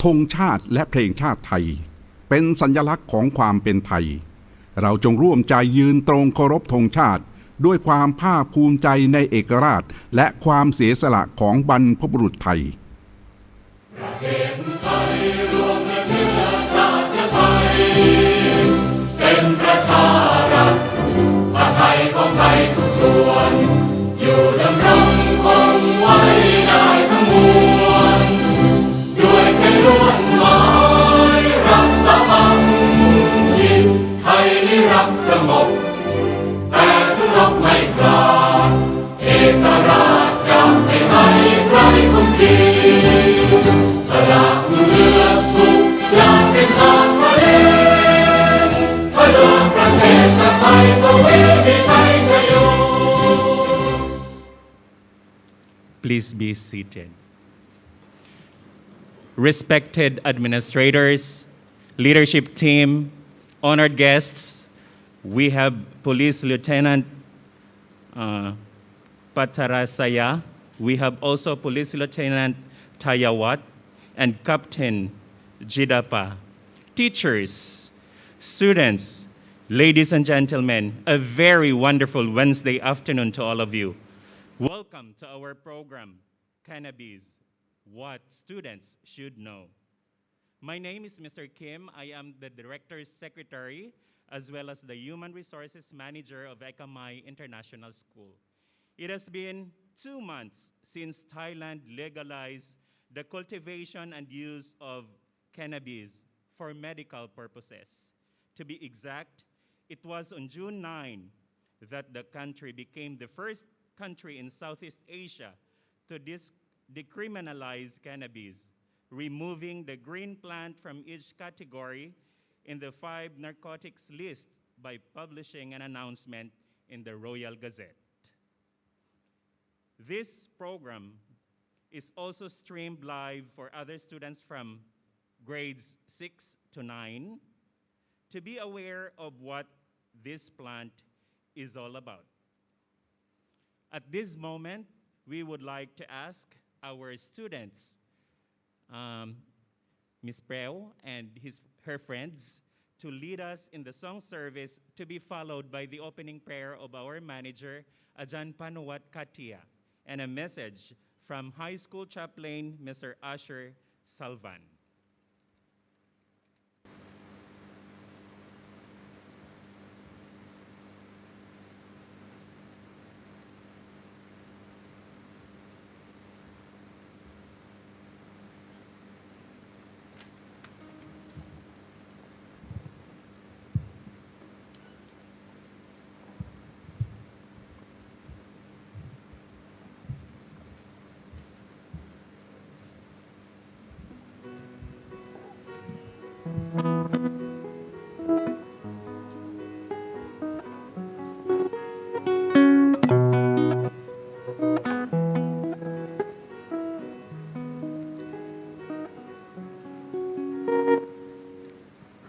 ธงชาติและเพลงชาติไทยเป็นสัญลักษณ์ของความเป็นไทยเราจงร่วมใจยืนตรงเคารพธงชาติด้วยความภาคภูมิใจในเอกราชและความเสียสละของบรรพบุรุษไทยประเทศไทยรวมเนื้อชาติไทยเป็นประชารัฐผ้าไทยของไทยทุกส่วนอยู่ดำรงคงไว้ได้ทั้งมวลด้วยแค่ล้วนหมายรักสามัคคีไทยนิรักสงบแต่ถึงรบไม่กล้าเอกราชจะไม่ให้ใครคุมขีสละเลือดทุกอย่างเป็นชาติทะเลถ้าเลือกประเทศชาติไทยทวีมีชัยชโย Please be seated. Respected administrators, leadership team, honored guests, we have Police Lieutenant Patarasaya. We have also Police Lieutenant Tayawat and Captain Jidapa. Teachers, students, ladies and gentlemen, a very wonderful Wednesday afternoon to all of you. Welcome to our program, Cannabis, What Students Should Know. My name is Mr. Kim. I am the Director's Secretary as well as the Human Resources Manager of Ekamai International School. It has been 2 months since Thailand legalized the cultivation and use of cannabis for medical purposes. To be exact, it was on June 9 that the country became the first country in Southeast Asia to decriminalize cannabis, removing the green plant from each category in the 5 narcotics list by publishing an announcement in the Royal Gazette. This program is also streamed live for other students from grades 6 to 9 to be aware of what this plant is all about. At this moment, we would like to ask our students, Ms. Preo and her friends, to lead us in the song service to be followed by the opening prayer of our manager, Ajan Panuwat Katia, and a message from high school chaplain, Mr. Asher Salvan.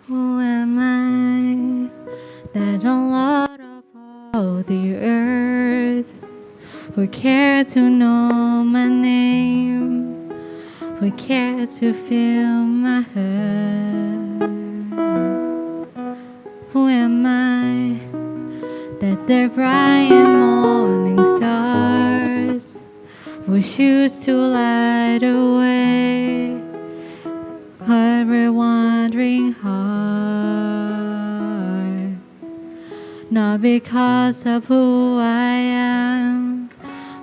Who am I that on Lord of all the earth would care to know my name, would care to feel my hurt? Who am I that the bright morning stars would choose to light away every wandering heart? Not because of who I am,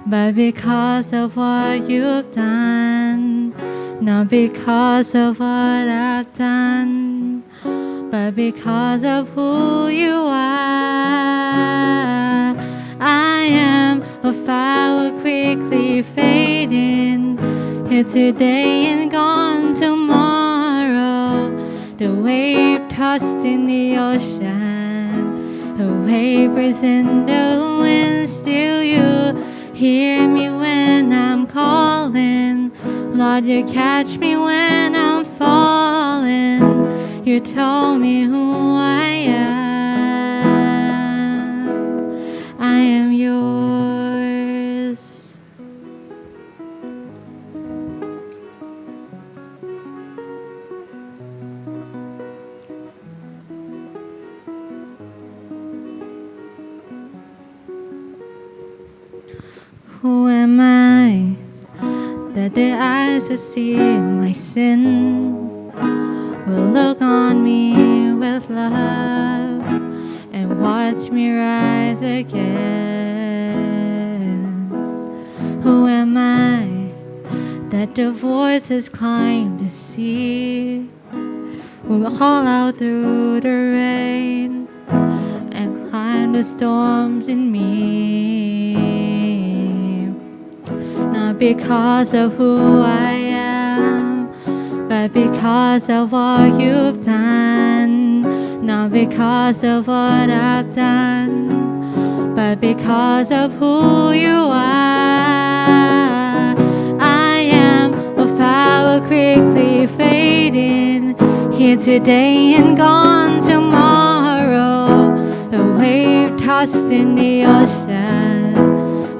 but because of what you've done. Not because of what I've done, but because of who you are. I am a flower quickly fading, here today and gone tomorrow. The wave tossed in the ocean, the vapors in the wind. Still you hear me when I'm calling. Lord, you catch me when I'm falling. You told me who I am. I am yours. Who am I that the eyes to see my sin will look on me with love and watch me rise again? Who am I that the voices climb to see will call out through the rain and climb the storms in me? Not because of who I am, but because of what you've done. Not because of what I've done, but because of who you are. I am a flower quickly fading, here today and gone tomorrow. A wave tossed in the ocean,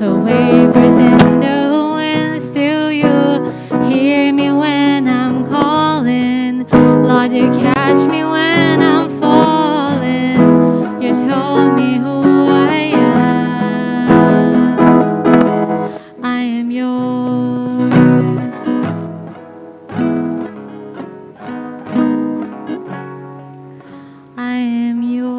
a wavers in the wind. Still you hear me when I'm calling. Lord, you catch me when I'm falling. You told me who I am. I am yours. I am yours.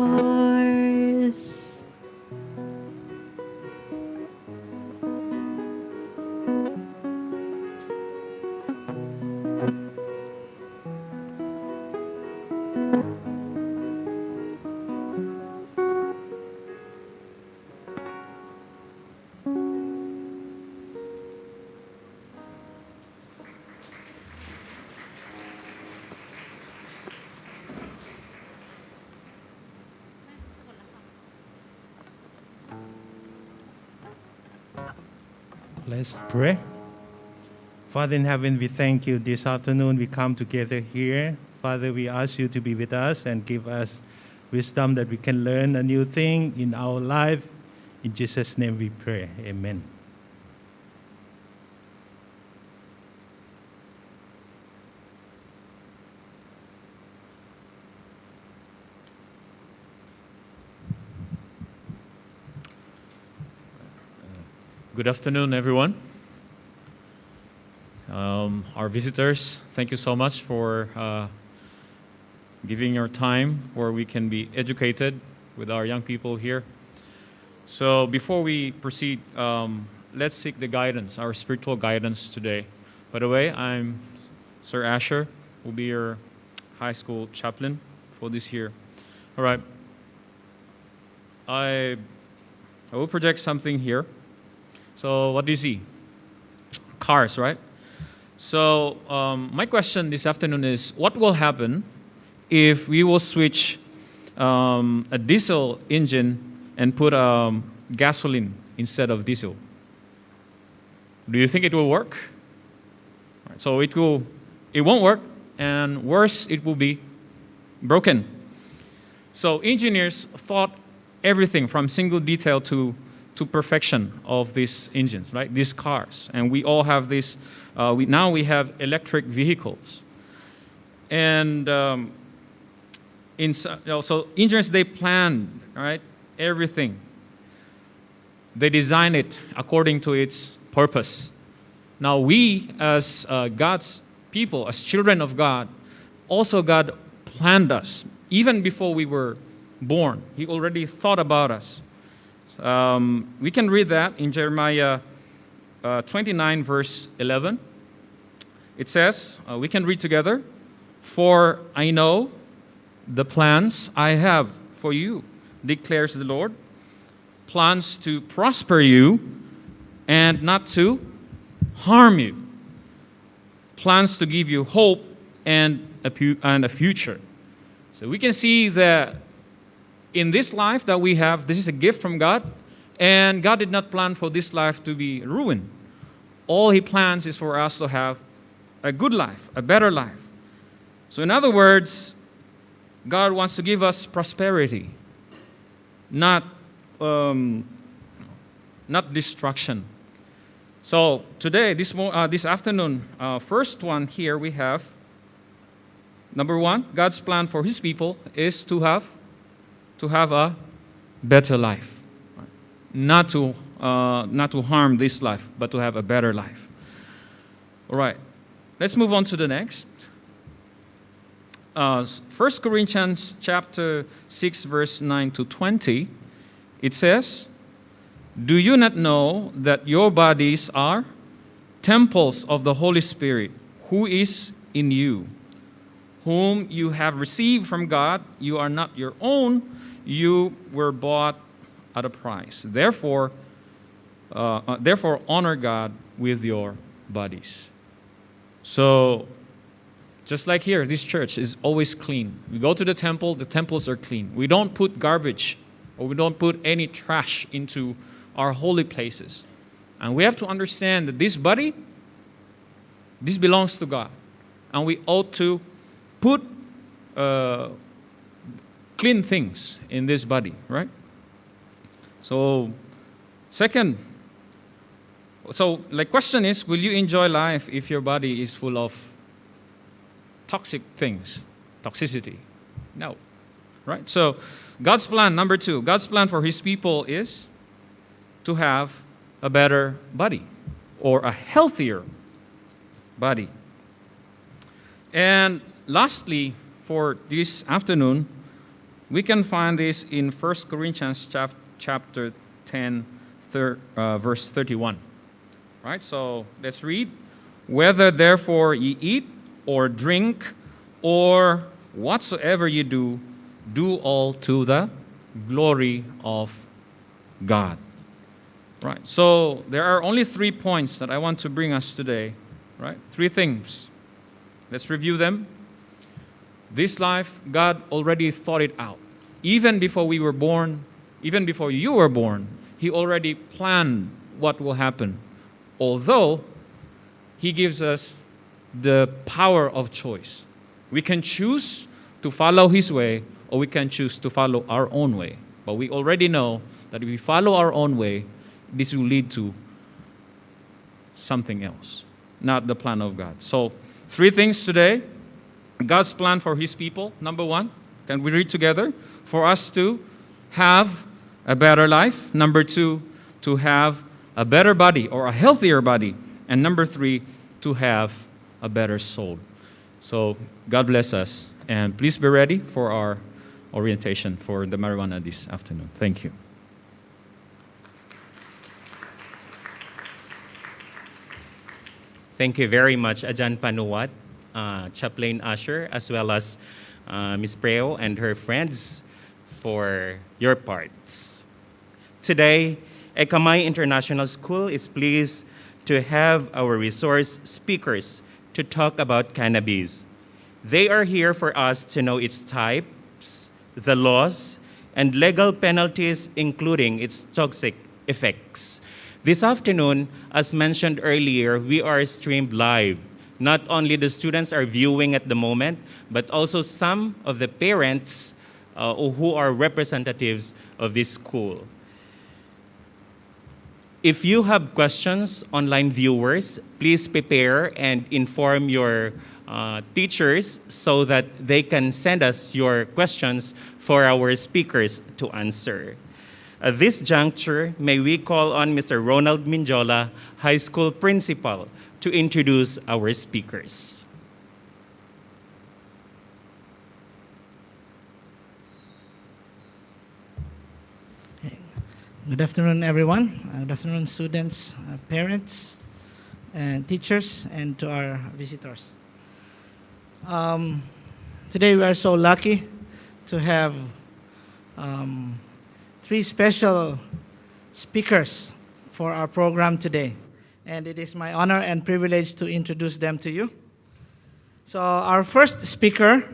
Let's pray. Father in heaven, we thank you. This afternoon we come together here. Father, we ask you to be with us and give us wisdom that we can learn a new thing in our life. In Jesus' name we pray. Amen. Good afternoon, everyone. Our visitors, thank you so much for giving your time where we can be educated with our young people here. So before we proceed, let's seek the guidance, our spiritual guidance today. By the way, I'm Sir Asher, will be your high school chaplain for this year. All right. I will project something here. So what do you see? Cars, right? So my question this afternoon is, what will happen if we will switch a diesel engine and put gasoline instead of diesel? Do you think it will work? Right, so it won't work, and worse, it will be broken. So engineers thought everything from single detail to perfection of these engines, right? These cars, and we all have this. Now we have electric vehicles, and so engineers, they plan, right, everything. They design it according to its purpose. Now we, as God's people, as children of God, also God planned us even before we were born. He already thought about us. We can read that in Jeremiah 29, verse 11. It says, we can read together, "For I know the plans I have for you, declares the Lord, plans to prosper you and not to harm you, plans to give you hope and a future." So we can see that in this life that we have, this is a gift from God, and God did not plan for this life to be ruined. All He plans is for us to have a good life, a better life. So in other words, God wants to give us prosperity, not destruction. So today, this afternoon, first one here we have, number one, God's plan for His people is to have a better life, not to not to harm this life, but to have a better life. All right, let's move on to the next. 1 Corinthians chapter 6, verse 9 to 20, it says, "Do you not know that your bodies are temples of the Holy Spirit, who is in you, whom you have received from God? You are not your own. You were bought at a price. Therefore, honor God with your bodies." So, just like here, this church is always clean. We go to the temples are clean. We don't put garbage or we don't put any trash into our holy places. And we have to understand that this body, this belongs to God. And we ought to put clean things in this body, right? So, second, the question is, will you enjoy life if your body is full of toxic things, toxicity? No, right? So God's plan, number 2, God's plan for His people is to have a better body or a healthier body. And lastly, for this afternoon, we can find this in 1 Corinthians chapter 10, verse 31. Right? So let's read. "Whether therefore ye eat or drink, or whatsoever you do, do all to the glory of God." Right. So there are only 3 points that I want to bring us today. Right? 3 things. Let's review them. This life, God already thought it out. Even before we were born, even before you were born, He already planned what will happen. Although He gives us the power of choice. We can choose to follow His way, or we can choose to follow our own way. But we already know that if we follow our own way, this will lead to something else, not the plan of God. So, 3 things today. God's plan for His people. Number 1, can we read together? For us to have a better life. Number 2, to have a better body or a healthier body. And number 3, to have a better soul. So God bless us. And please be ready for our orientation for the marijuana this afternoon. Thank you. Thank you very much, Ajan Panuwat, Chaplain Usher, as well as Ms. Preo and her friends for your parts. Today, Ekamay International School is pleased to have our resource speakers to talk about cannabis. They are here for us to know its types, the laws, and legal penalties, including its toxic effects. This afternoon, as mentioned earlier, we are streamed live. Not only the students are viewing at the moment, but also some of the parents who are representatives of this school. If you have questions, online viewers, please prepare and inform your teachers so that they can send us your questions for our speakers to answer. At this juncture, may we call on Mr. Ronald Minjola, High School Principal, to introduce our speakers. Good afternoon, everyone. Good afternoon, students, parents, and teachers, and to our visitors. Today we are so lucky to have 3 special speakers for our program today. And it is my honor and privilege to introduce them to you. So our first speaker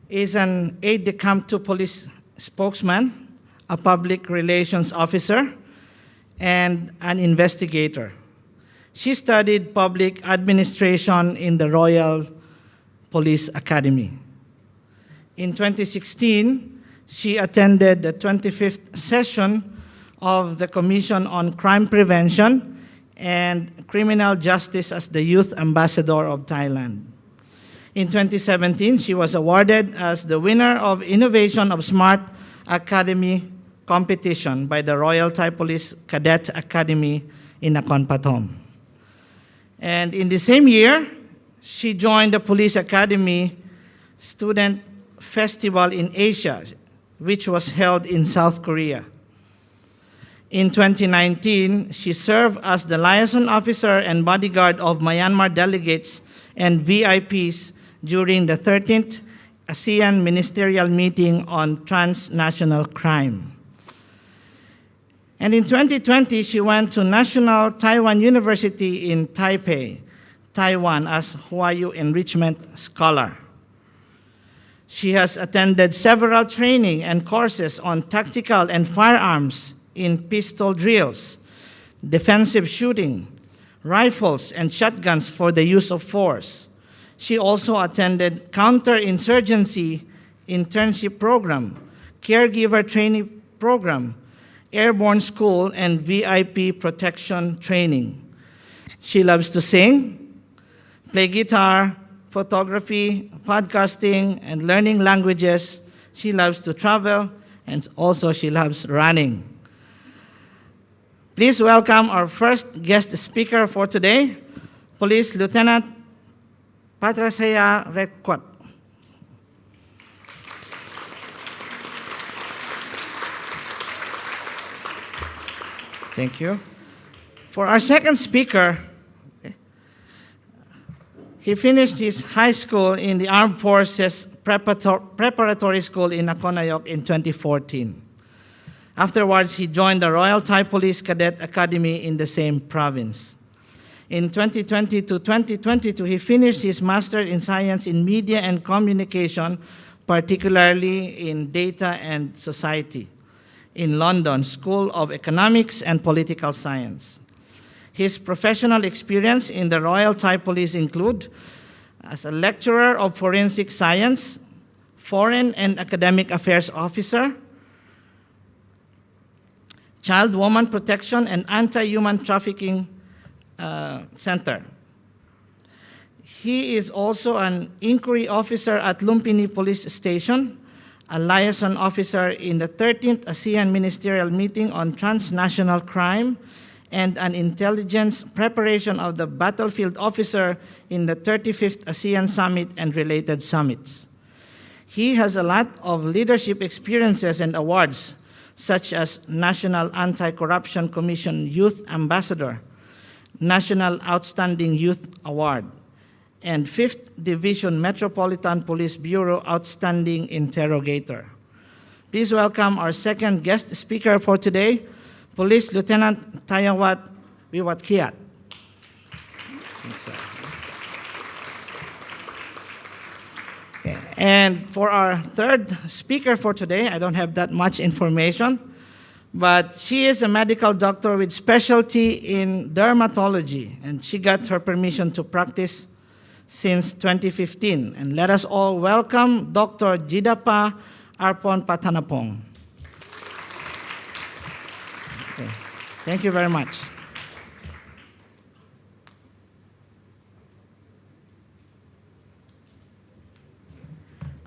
is an aide-de-camp to police spokesman, a public relations officer, and an investigator. She studied public administration in the Royal Police Academy. In 2016, she attended the 25th session of the Commission on Crime Prevention and Criminal Justice as the Youth Ambassador of Thailand. In 2017, she was awarded as the winner of Innovation of Smart Academy competition by the Royal Thai Police Cadet Academy in Nakhon Pathom. And in the same year, she joined the Police Academy Student Festival in Asia, which was held in South Korea. In 2019, she served as the liaison officer and bodyguard of Myanmar delegates and VIPs during the 13th ASEAN Ministerial Meeting on Transnational Crime. And in 2020, she went to National Taiwan University in Taipei, Taiwan, as Huayu Enrichment Scholar. She has attended several training and courses on tactical and firearms in pistol drills, defensive shooting, rifles, and shotguns for the use of force. She also attended counterinsurgency internship program, caregiver training program, airborne school, and VIP protection training. She loves to sing, play guitar, photography, podcasting, and learning languages. She loves to travel, and also she loves running. Please welcome our first guest speaker for today, Police Lieutenant Patrasaya Redquat. Thank you. For our second speaker, he finished his high school in the Armed Forces Preparatory School in Nakhon in 2014. Afterwards, he joined the Royal Thai Police Cadet Academy in the same province. In 2020 to 2022, he finished his Master in Science in Media and Communication, particularly in Data and Society, in London School of Economics and Political Science. His professional experience in the Royal Thai Police include as a lecturer of forensic science, foreign and academic affairs officer, child woman protection and anti-human trafficking center. He is also an inquiry officer at Lumpini Police Station, a liaison officer in the 13th ASEAN Ministerial Meeting on Transnational Crime, and an intelligence preparation of the battlefield officer in the 35th ASEAN Summit and related summits. He has a lot of leadership experiences and awards, such as National Anti-Corruption Commission Youth Ambassador, National Outstanding Youth Award, and 5th Division Metropolitan Police Bureau Outstanding Interrogator. Please welcome our second guest speaker for today, Police Lieutenant Tayawat Wiwatkiat. Okay. And for our third speaker for today, I don't have that much information, but she is a medical doctor with specialty in dermatology, and she got her permission to practice since 2015. And let us all welcome Dr. Jidapa Arpon Patanapong. Okay. Thank you very much.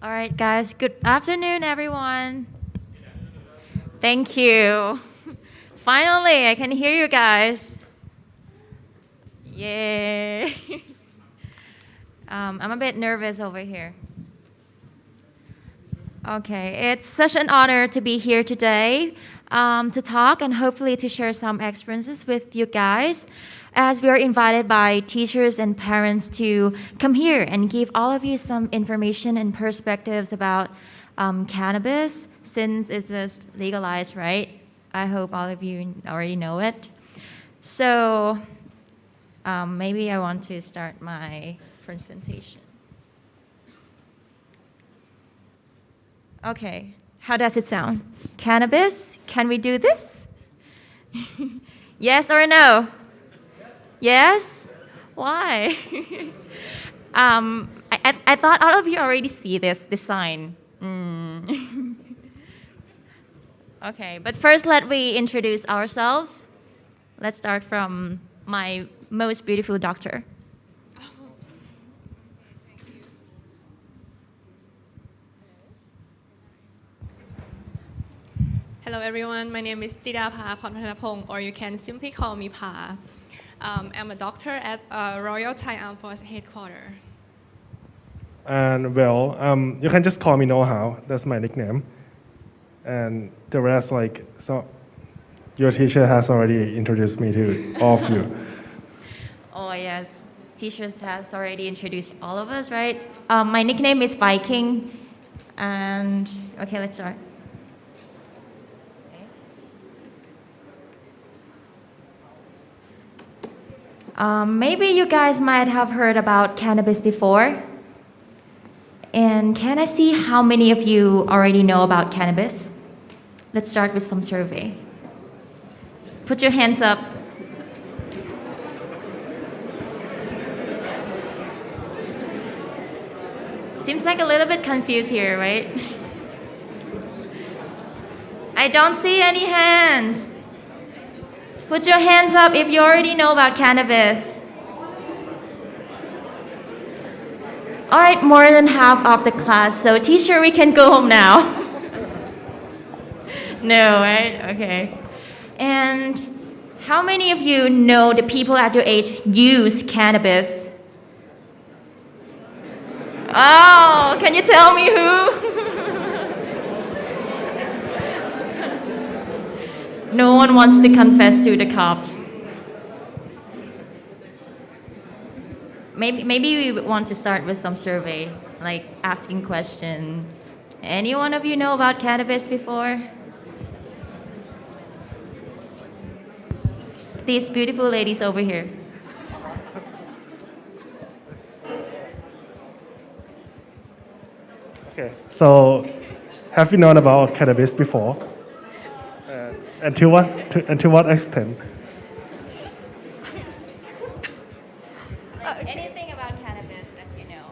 All right, guys. Good afternoon, everyone. Thank you. Finally, I can hear you guys. Yay. I'm a bit nervous over here. Okay, it's such an honor to be here today to talk and hopefully to share some experiences with you guys, as we are invited by teachers and parents to come here and give all of you some information and perspectives about cannabis, since it's just legalized, right? I hope all of you already know it. So maybe I want to start my presentation. Okay, how does it sound? Cannabis, can we do this? Yes or no? Yes? Why? I thought all of you already see this sign. Okay, but first let me introduce ourselves. Let's start from my most beautiful doctor. Hello everyone, my name is Jidapa Phonphanapong, or you can simply call me Pa. I'm a doctor at Royal Thai Armed Force Headquarters. And well, you can just call me Know-How. That's my nickname. And the rest, like, so your teacher has already introduced me to all of you. Oh, yes. Teachers has already introduced all of us, right? My nickname is Viking. And, okay, let's start. Maybe you guys might have heard about cannabis before. And can I see how many of you already know about cannabis? Let's start with some survey. Put your hands up. Seems like a little bit confused here, right? I don't see any hands. Put your hands up if you already know about cannabis. All right, more than half of the class. So teacher, we can go home now. No, right? Okay. And how many of you know the people at your age use cannabis? Oh, can you tell me who? No one wants to confess to the cops. Maybe we want to start with some survey, like asking question. Any one of you know about cannabis before? These beautiful ladies over here. Okay, so have you known about cannabis before? And to what extent? Anything about cannabis that you know?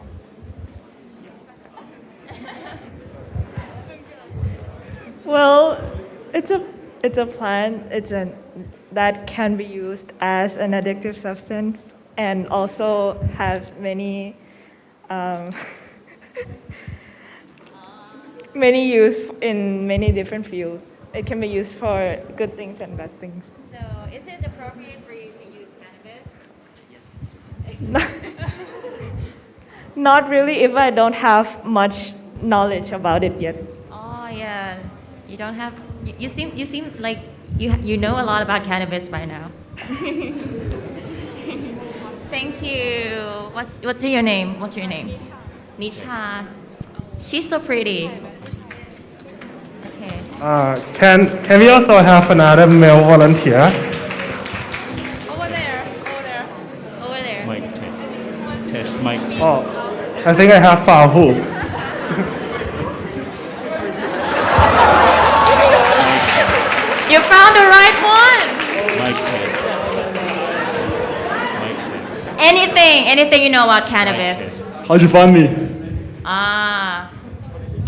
Well, it's a plant. That can be used as an addictive substance and also have many many use in many different fields. It can be used for good things and bad things. So, is it appropriate for you to use cannabis? Yes. Not really if I don't have much knowledge about it yet. Oh yeah, you don't have. You seem like you know a lot about cannabis by now. Thank you. What's your name? What's your name? Nisha. She's so pretty. Okay. Can we also have another male volunteer? Over there. Over there. Mic test. Test mic test. Oh, I think I have Fahu. You found the right one. Mic test. Mic test. Anything you know about Mic cannabis? test. How'd you find me? Ah.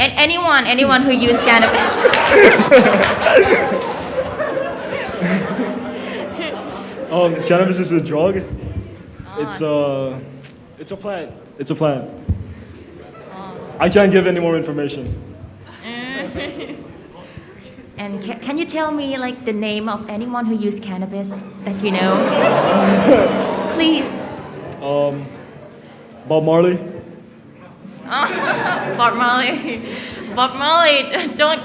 And anyone who used cannabis. Cannabis is a drug. It's a plant. It's a plant. I can't give any more information. And can you tell me like the name of anyone who used cannabis that you know? Please. Bob Marley. Bob Marley. Bob Marley.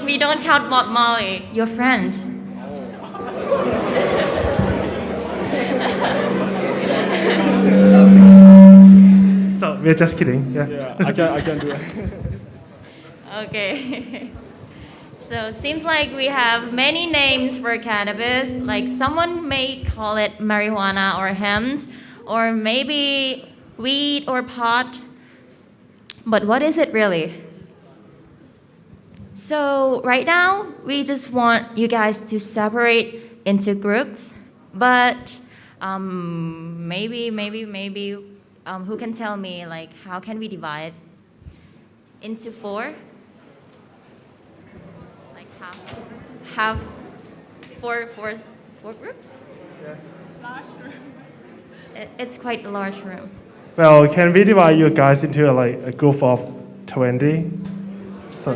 We don't count Bob Marley. You're friends. So we're just kidding. Yeah, I can't do it. Okay. So it seems like we have many names for cannabis. Like someone may call it marijuana or hemp, or maybe weed or pot. But what is it really? So right now, we just want you guys to separate into groups. But maybe, who can tell me like how can we divide into four? Have four groups? Yeah. Large room. It's quite a large room. Well, can we divide you guys into like a group of 20? So.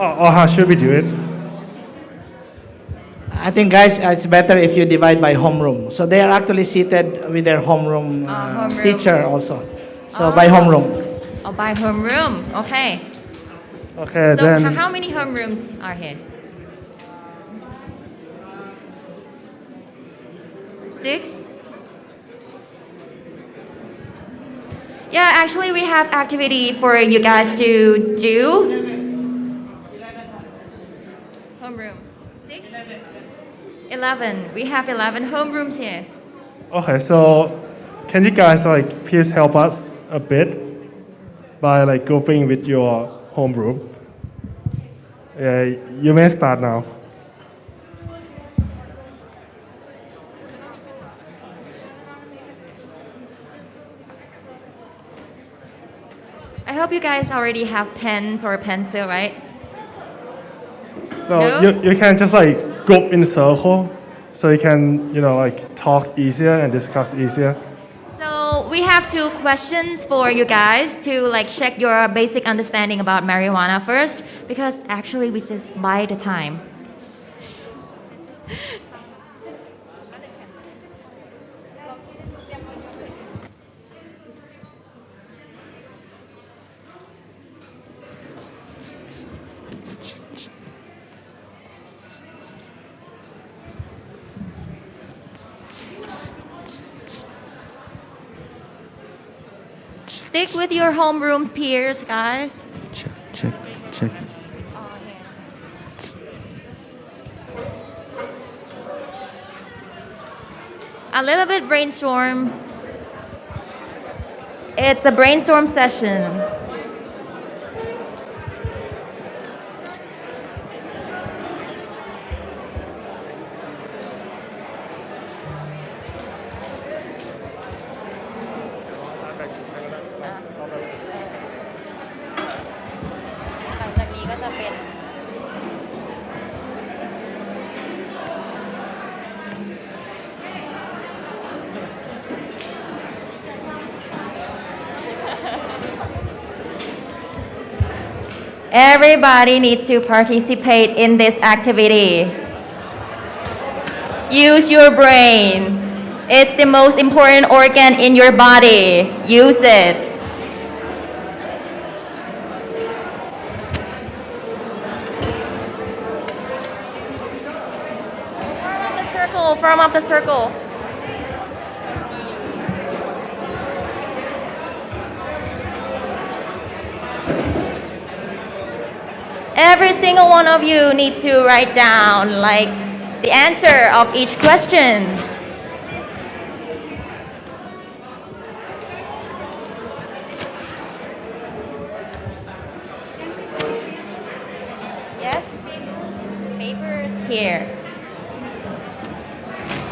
Or how should we do it? I think, guys, it's better if you divide by homeroom. So they are actually seated with their homeroom homeroom. teacher also. So by homeroom. Oh, by homeroom. Okay. Okay, So then. how many homerooms are here? 6? Yeah, actually we have activity for you guys to do. Homerooms. 6? 11. We have 11 homerooms here. Okay, so can you guys like please help us a bit by like grouping with your homeroom? Yeah, you may start now. I hope you guys already have pens or pencil, right? No, No? you can just like group in a circle so you can, like talk easier and discuss easier. So we have 2 questions for you guys to like check your basic understanding about marijuana first, because actually we just buy the time. Stick with your homeroom's peers, guys. Check. A little bit brainstorm. It's a brainstorm session. Everybody needs to participate in this activity. Use your brain. It's the most important organ in your body. Use it. Form up the circle. Every single one of you needs to write down like the answer of each question. Yes? Papers here.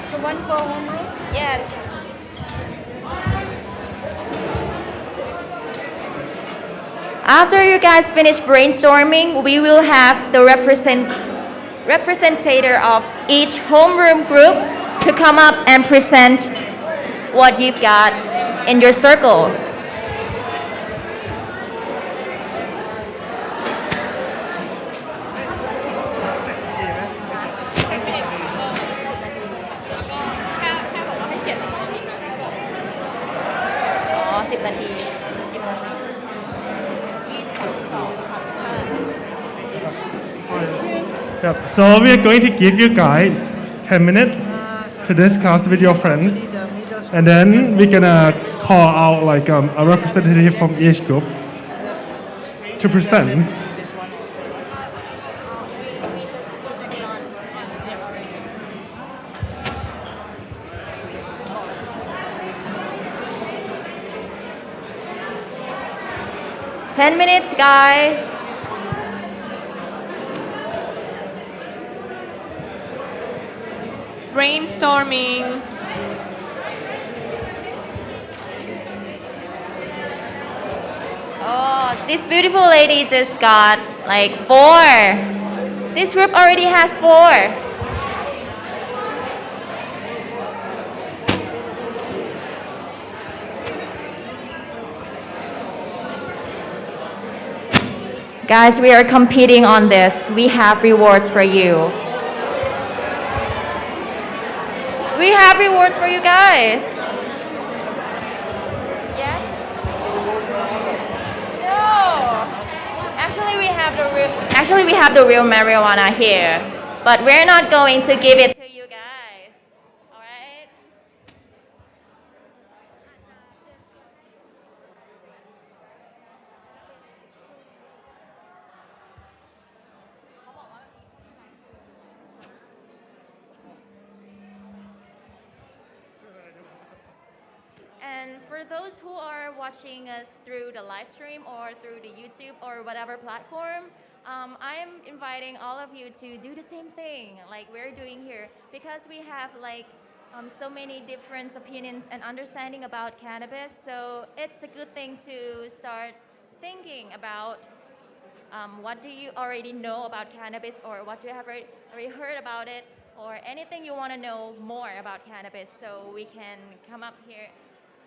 So one for one, right? Yes. After you guys finish brainstorming, we will have the representative of each homeroom groups to come up and present what you've got in your circle. Yep. So we are going to give you guys 10 minutes to discuss with your friends, and then we're gonna call out like a representative from each group to present. Ten minutes, guys. Brainstorming. Oh, this beautiful lady just got like 4. This group already has 4. Guys, we are competing on this. We have rewards for you. We have rewards for you guys. Yes? No. Actually we have the real marijuana here, but we're not going to give it to you guys. All right? And for those who are watching us through the live stream or through the YouTube or whatever platform, I'm inviting all of you to do the same thing like we're doing here, because we have like so many different opinions and understanding about cannabis. So it's a good thing to start thinking about what do you already know about cannabis, or what you have already heard about it, or anything you want to know more about cannabis, so we can come up here,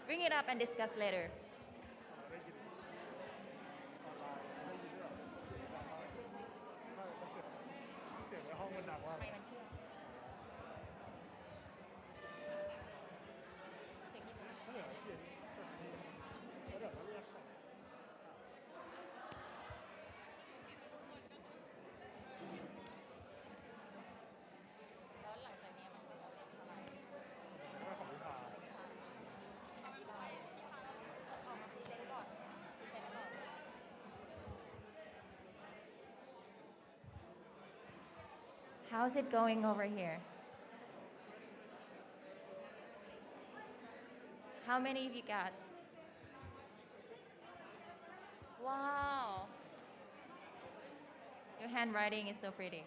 bring it up and discuss later. How's it going over here? How many of you got? Wow. Your handwriting is so pretty.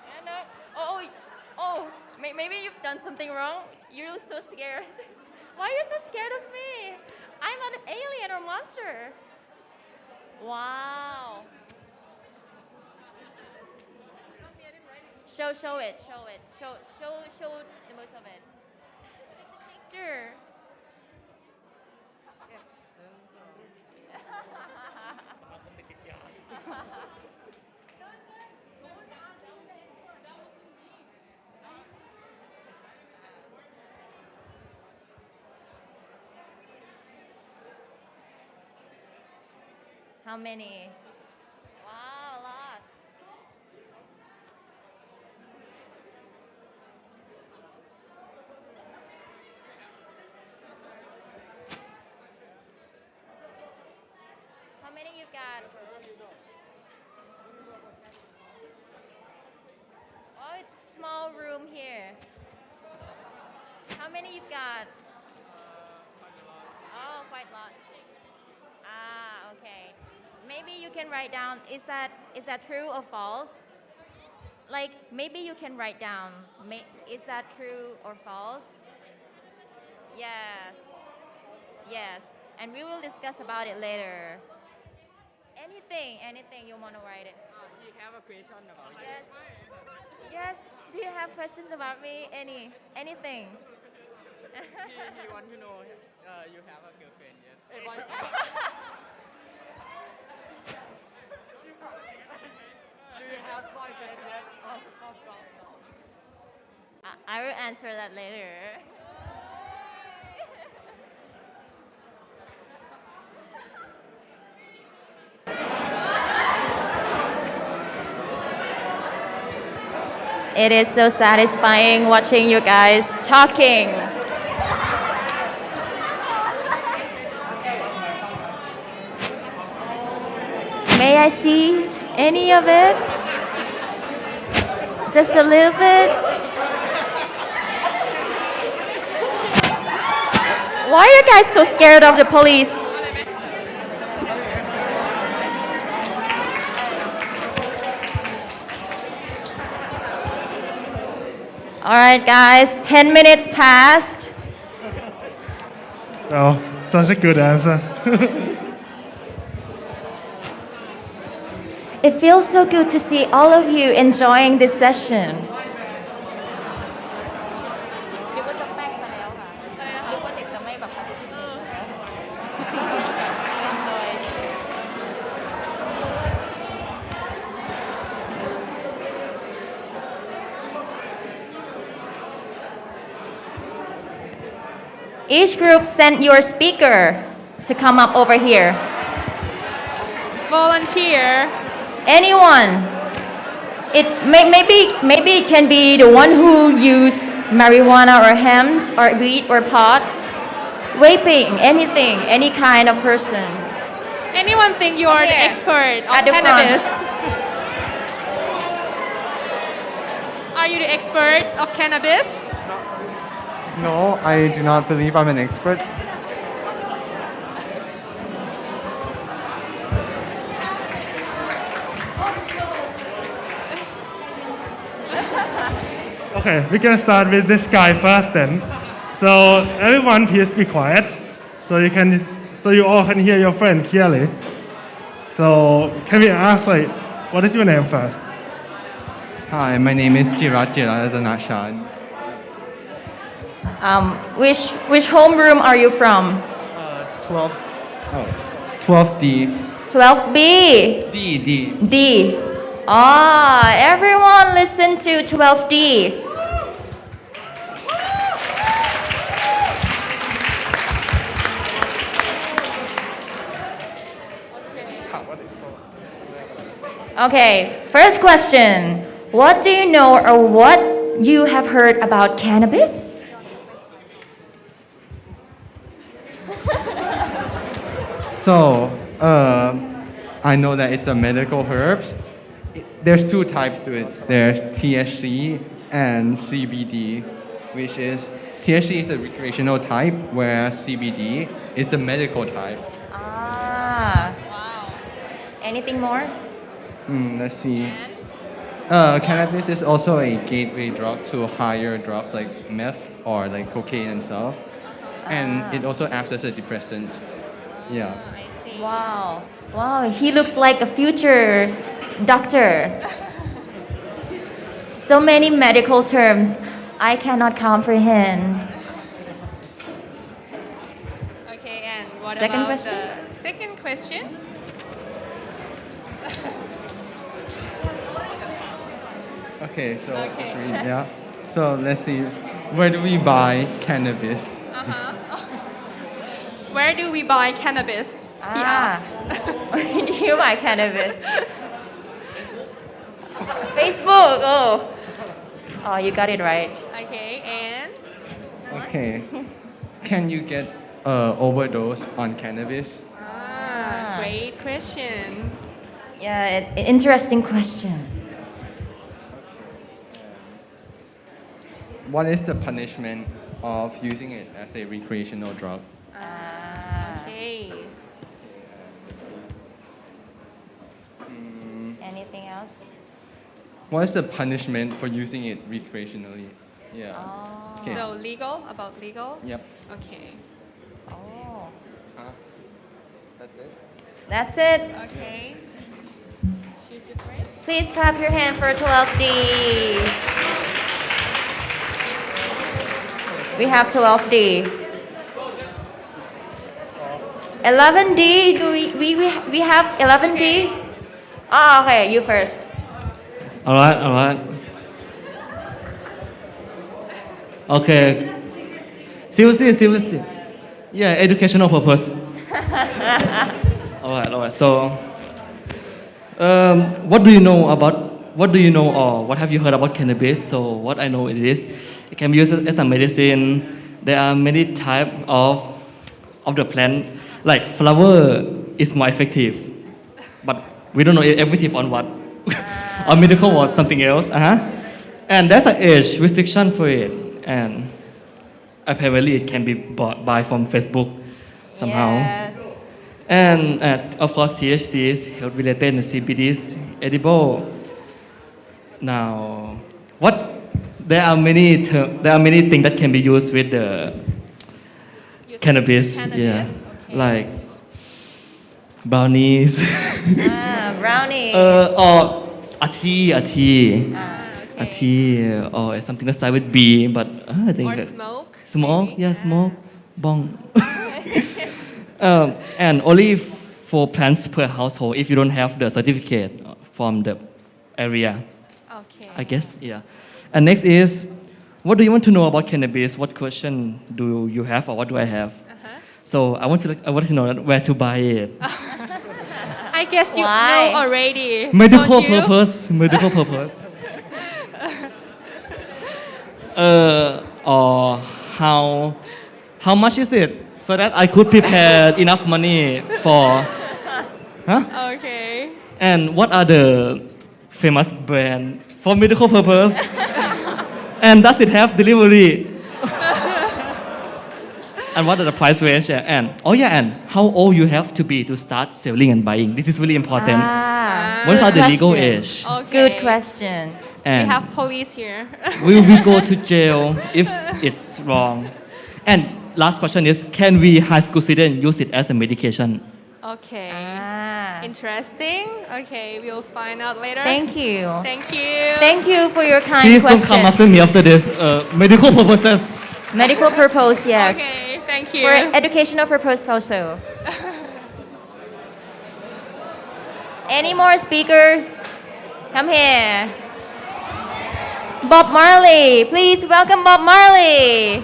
Yeah, no. Maybe you've done something wrong. You look so scared. Why are you so scared of me? I'm not an alien or monster. Wow. Show it. Show the most of it. Take the picture. How many? Wow, a lot. How many you got? Oh, it's a small room here. How many you've got? Oh, quite a lot. Ah, okay. Maybe you can write down, is that true or false? Like, maybe you can write down, is that true or false? Yes. Yes. And we will discuss about it later. Anything you want to write it. He have a question about Yes. Yes. Do you have questions about me? Anything? he want to know you have a girlfriend yet. Do you have boyfriend yet? I will answer that later. It is so satisfying watching you guys talking. May I see any of it? Just a little bit? Why are you guys so scared of the police? All right, guys, 10 minutes passed. Oh, such a good answer. It feels so good to see all of you enjoying this session. Each group send your speaker to come up over here. Volunteer. Anyone. Maybe it can be the one who use marijuana or hemp or weed or pot, vaping, anything, any kind of person. Anyone think you are the Here, expert of at the front. cannabis? Are you the expert of cannabis? No, I do not believe I'm an expert. Okay, we can start with this guy first then. So everyone, please be quiet, so you all can hear your friend clearly. So can we ask what is your name first? Hi, my name is Jirat Jirathanashan. Which homeroom are you from? 12D. 12B. D. D. Ah, everyone listen to 12D. Okay, first question. What do you know or what you have heard about cannabis? So, I know that it's a medical herb. There's two types to it. There's THC and CBD, which is THC is the recreational type, whereas CBD is the medical type. Ah. Wow. Anything more? Let's see. Cannabis is also a gateway drug to higher drugs like meth or like cocaine and stuff. And it also acts as a depressant. Yeah. Wow. Wow, he looks like a future doctor. So many medical terms I cannot comprehend. Okay, and what Second about question? the second question? Okay, so yeah. So let's see. Where do we buy cannabis? Where do we buy cannabis? He asked. Where do you buy cannabis? Facebook. Oh, you got it right. Okay, and Okay. Can you get overdose on cannabis? great question. Yeah, interesting question. What is the punishment of using it as a recreational drug? Okay. Anything else? What is the punishment for using it recreationally? Yeah. Okay. So legal, about legal? Yep. Okay. Oh. That's it. That's it. Okay. Choose your friend. Please clap your hand for 12D. We have 12D. 11D, do we have 11D? Oh, okay, you first. All right. Okay. Seriously. Yeah, educational purpose. All right. So, what do you know or what have you heard about cannabis? So, what I know it can be used as a medicine. There are many types of the plant. Like flower is more effective, but we don't know effective on what. Or medical was something else. And there's an age restriction for it, and apparently it can be bought by from Facebook somehow. Yes. And of course, THC is health related and CBD is edible. Now, there are many things that can be used with the cannabis. Yeah, like brownies. Brownies. Or a tea. A tea or something that starts with B, but I think Or smoke. Smoke, yeah, smoke, bong. And only 4 plants per household if you don't have the certificate from the area. Okay. I guess, yeah. And next is, what do you want to know about cannabis? What question do you have, or what do I have? So I want to know where to buy it. I guess you Why? know already. Medical don't you? purpose. Medical purpose. Or how much is it? So that I could prepare enough money for. Huh? Okay. And what are the famous brand for medical purpose? And does it have delivery? And what are the price range? And and how old you have to be to start selling and buying? This is really important. What Good are the legal question. age? Okay. Good question. We And have police here. will we go to jail if it's wrong? And last question is, can we high school students use it as a medication? Okay. Interesting. Okay, we'll find out later. Thank you. Thank you. Thank you for your kind Please question. don't come after me after this. Medical purposes. Medical purpose, yes. Okay, thank you. For educational purpose also. Any more speakers? Come here. Bob Marley. Please welcome Bob Marley.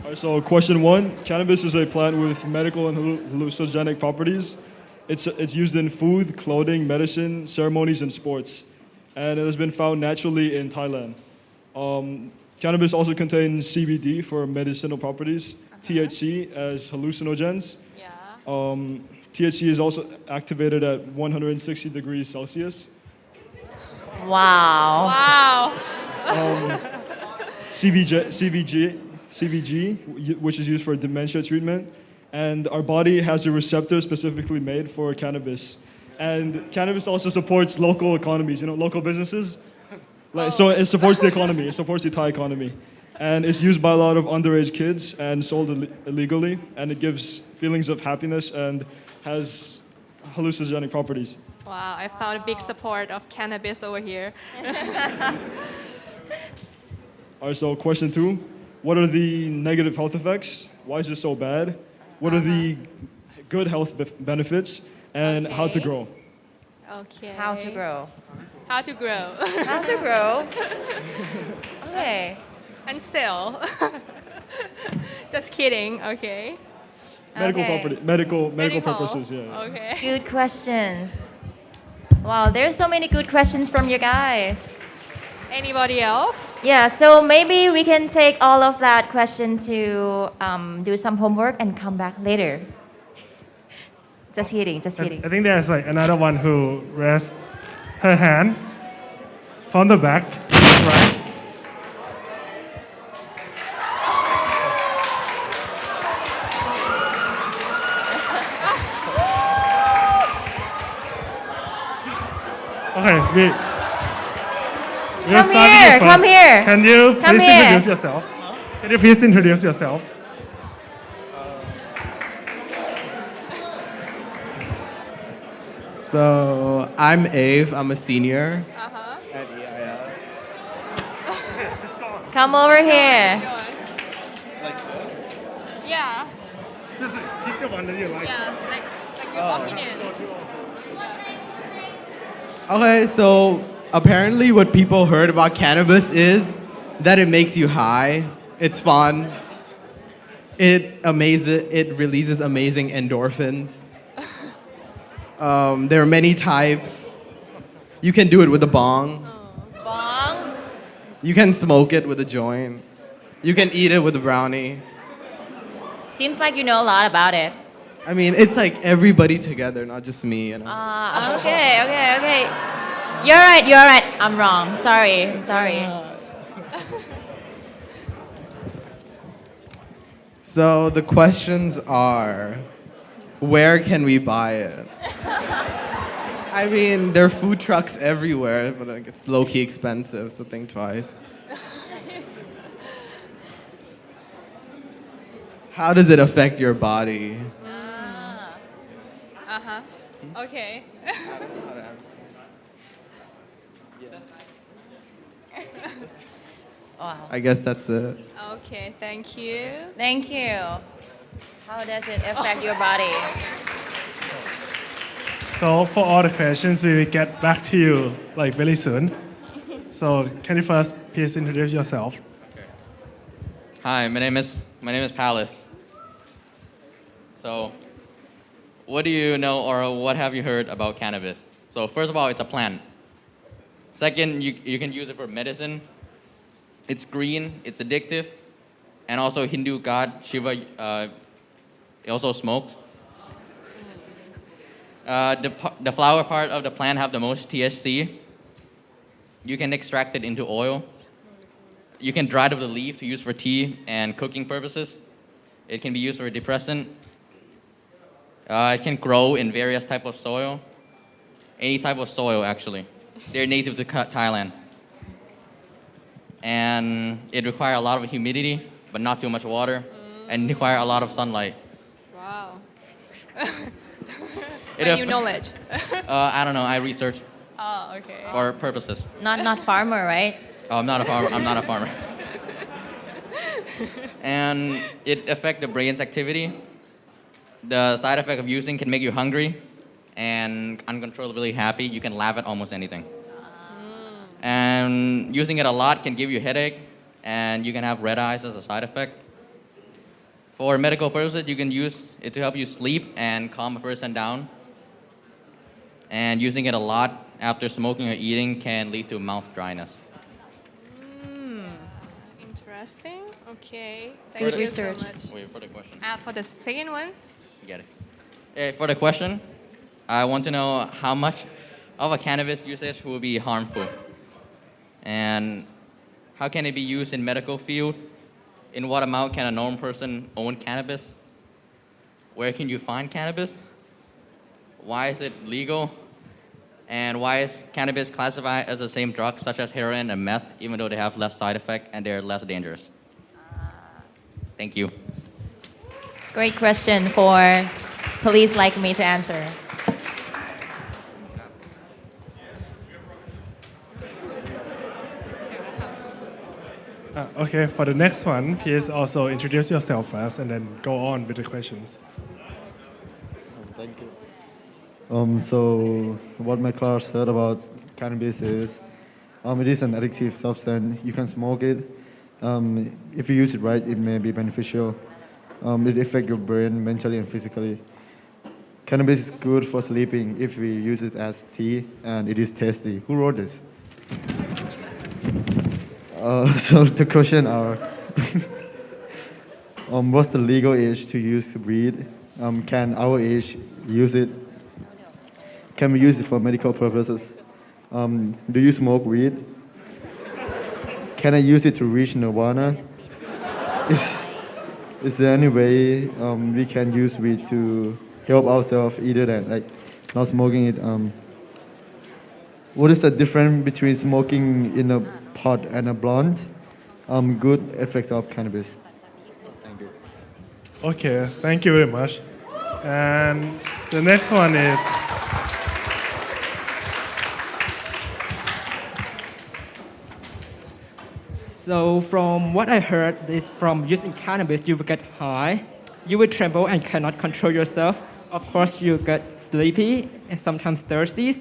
All right, so question 1, cannabis is a plant with medical and hallucinogenic properties. It's used in food, clothing, medicine, ceremonies, and sports. And it has been found naturally in Thailand. Cannabis also contains CBD for medicinal properties, THC as hallucinogens. THC is also activated at 160 degrees Celsius. Wow. Wow. CBG, which is used for dementia treatment. And our body has a receptor specifically made for cannabis. And cannabis also supports local economies, local businesses. So it supports the economy, it supports the Thai economy. And it's used by a lot of underage kids and sold illegally. And it gives feelings of happiness and has hallucinogenic properties. Wow, I found a big support of cannabis over here. All right, so question 2, what are the negative health effects? Why is it so bad? What are the good health benefits? And how to grow? Okay. How to grow. How to grow. How to grow. Okay. And sell. Just kidding. Okay. Medical Okay. property, medical purposes, yeah. Okay. Good questions. Wow, there's so many good questions from you guys. Anybody else? Yeah, so maybe we can take all of that question to do some homework and come back later. Just kidding, just kidding. I think there's like another one who raised her hand from the back, right? Okay, we are Come starting here, it first. come here. Can you Come please here. introduce yourself? Can you please introduce yourself? So I'm Ave. I'm a senior Uh-huh. at EIL. Come over here. Yeah. Just pick the one that you like. Yeah. Like your opinion. Okay, so apparently what people heard about cannabis is that it makes you high. It's fun. It releases amazing endorphins. There are many types. You can do it with a bong. Bong. You can smoke it with a joint. You can eat it with a brownie. Seems like you know a lot about it. I mean, it's like everybody together, not just me. Okay. You're right. I'm wrong. Sorry. So the questions are, where can we buy it? I mean, there are food trucks everywhere, but like, it's low-key expensive, so think twice. How does it affect your body? Uh-huh. Okay. Wow. I guess that's it. Okay, thank you. Thank you. How does it affect your body? So for all the questions, we will get back to you like very soon. So can you first please introduce yourself? Hi, my name is Palace. So, what do you know or what have you heard about cannabis? So first of all, it's a plant. Second, you can use it for medicine. It's green, it's addictive, and also Hindu god Shiva also smokes. The flower part of the plant have the most THC. You can extract it into oil. You can dry up the leaf to use for tea and cooking purposes. It can be used for a depressant. It can grow in various types of soil. Any type of soil, actually. They're native to Thailand. And it requires a lot of humidity, but not too much water, and require a lot of sunlight. Wow. It My new knowledge. I don't know. I research Oh, okay. for purposes. Not farmer, right? Oh, I'm not a farmer. I'm not a farmer. And it affects the brain's activity. The side effect of using can make you hungry and uncontrollably happy. You can laugh at almost anything. And using it a lot can give you a headache, and you can have red eyes as a side effect. For medical purposes, you can use it to help you sleep and calm a person down. And using it a lot after smoking or eating can lead to mouth dryness. Interesting. Okay. Good Thank you so research. much. Wait for the question. For the second one, Get it. For the question, I want to know how much of a cannabis usage will be harmful, and how can it be used in medical field? In what amount can a normal person own cannabis? Where can you find cannabis? Why is it legal? And why is cannabis classified as the same drug such as heroin and meth, even though they have less side effect and they're less dangerous? Thank you. Great question for police like me to answer. Okay, for the next one, please also introduce yourself first and then go on with the questions. Thank you. So what my class heard about cannabis is it is an addictive substance. You can smoke it. If you use it right, it may be beneficial. It affects your brain mentally and physically. Cannabis is good for sleeping if we use it as tea, and it is tasty. Who wrote this? So the question are, what's the legal age to use weed? Can our age use it? Can we use it for medical purposes? Do you smoke weed? Can I use it to reach nirvana? Is there any way we can use weed to help ourselves either than like not smoking it? What is the difference between smoking in a pot and a blunt? Good effects of cannabis. Thank you. Okay, thank you very much. And the next one is So from what I heard is from using cannabis, you will get high, you will tremble and cannot control yourself. Of course, you get sleepy and sometimes thirsty.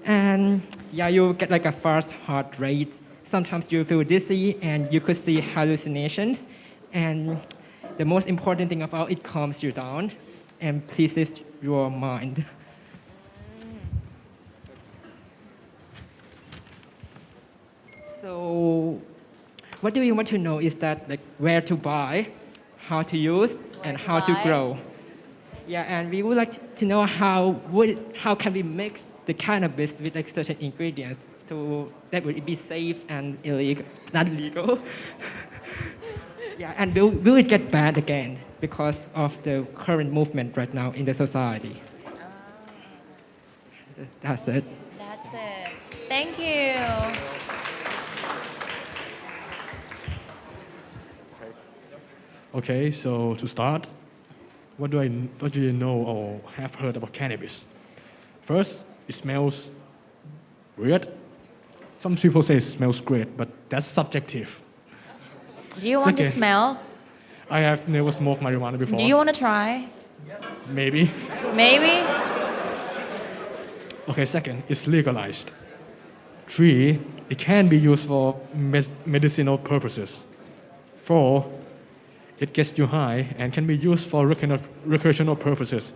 And yeah, you will get like a fast heart rate. Sometimes you feel dizzy and you could see hallucinations. And the most important thing about it calms you down and pleases your mind. So what do we want to know is that like where to buy, how to use, and how to buy. grow. Yeah, and we would like to know how can we mix the cannabis with like certain ingredients so that would be safe and illegal, not illegal. Yeah, and will it get banned again because of the current movement right now in the society? That's it. That's it. Thank you. Okay, so to start, what do you know or have heard about cannabis? First, it smells weird. Some people say it smells great, but that's subjective. Do you want to Okay. smell? I have never smoked marijuana before. Do you want to try? Maybe. Maybe? Okay, second, it's legalized. 3, it can be used for medicinal purposes. 4, it gets you high and can be used for recreational purposes.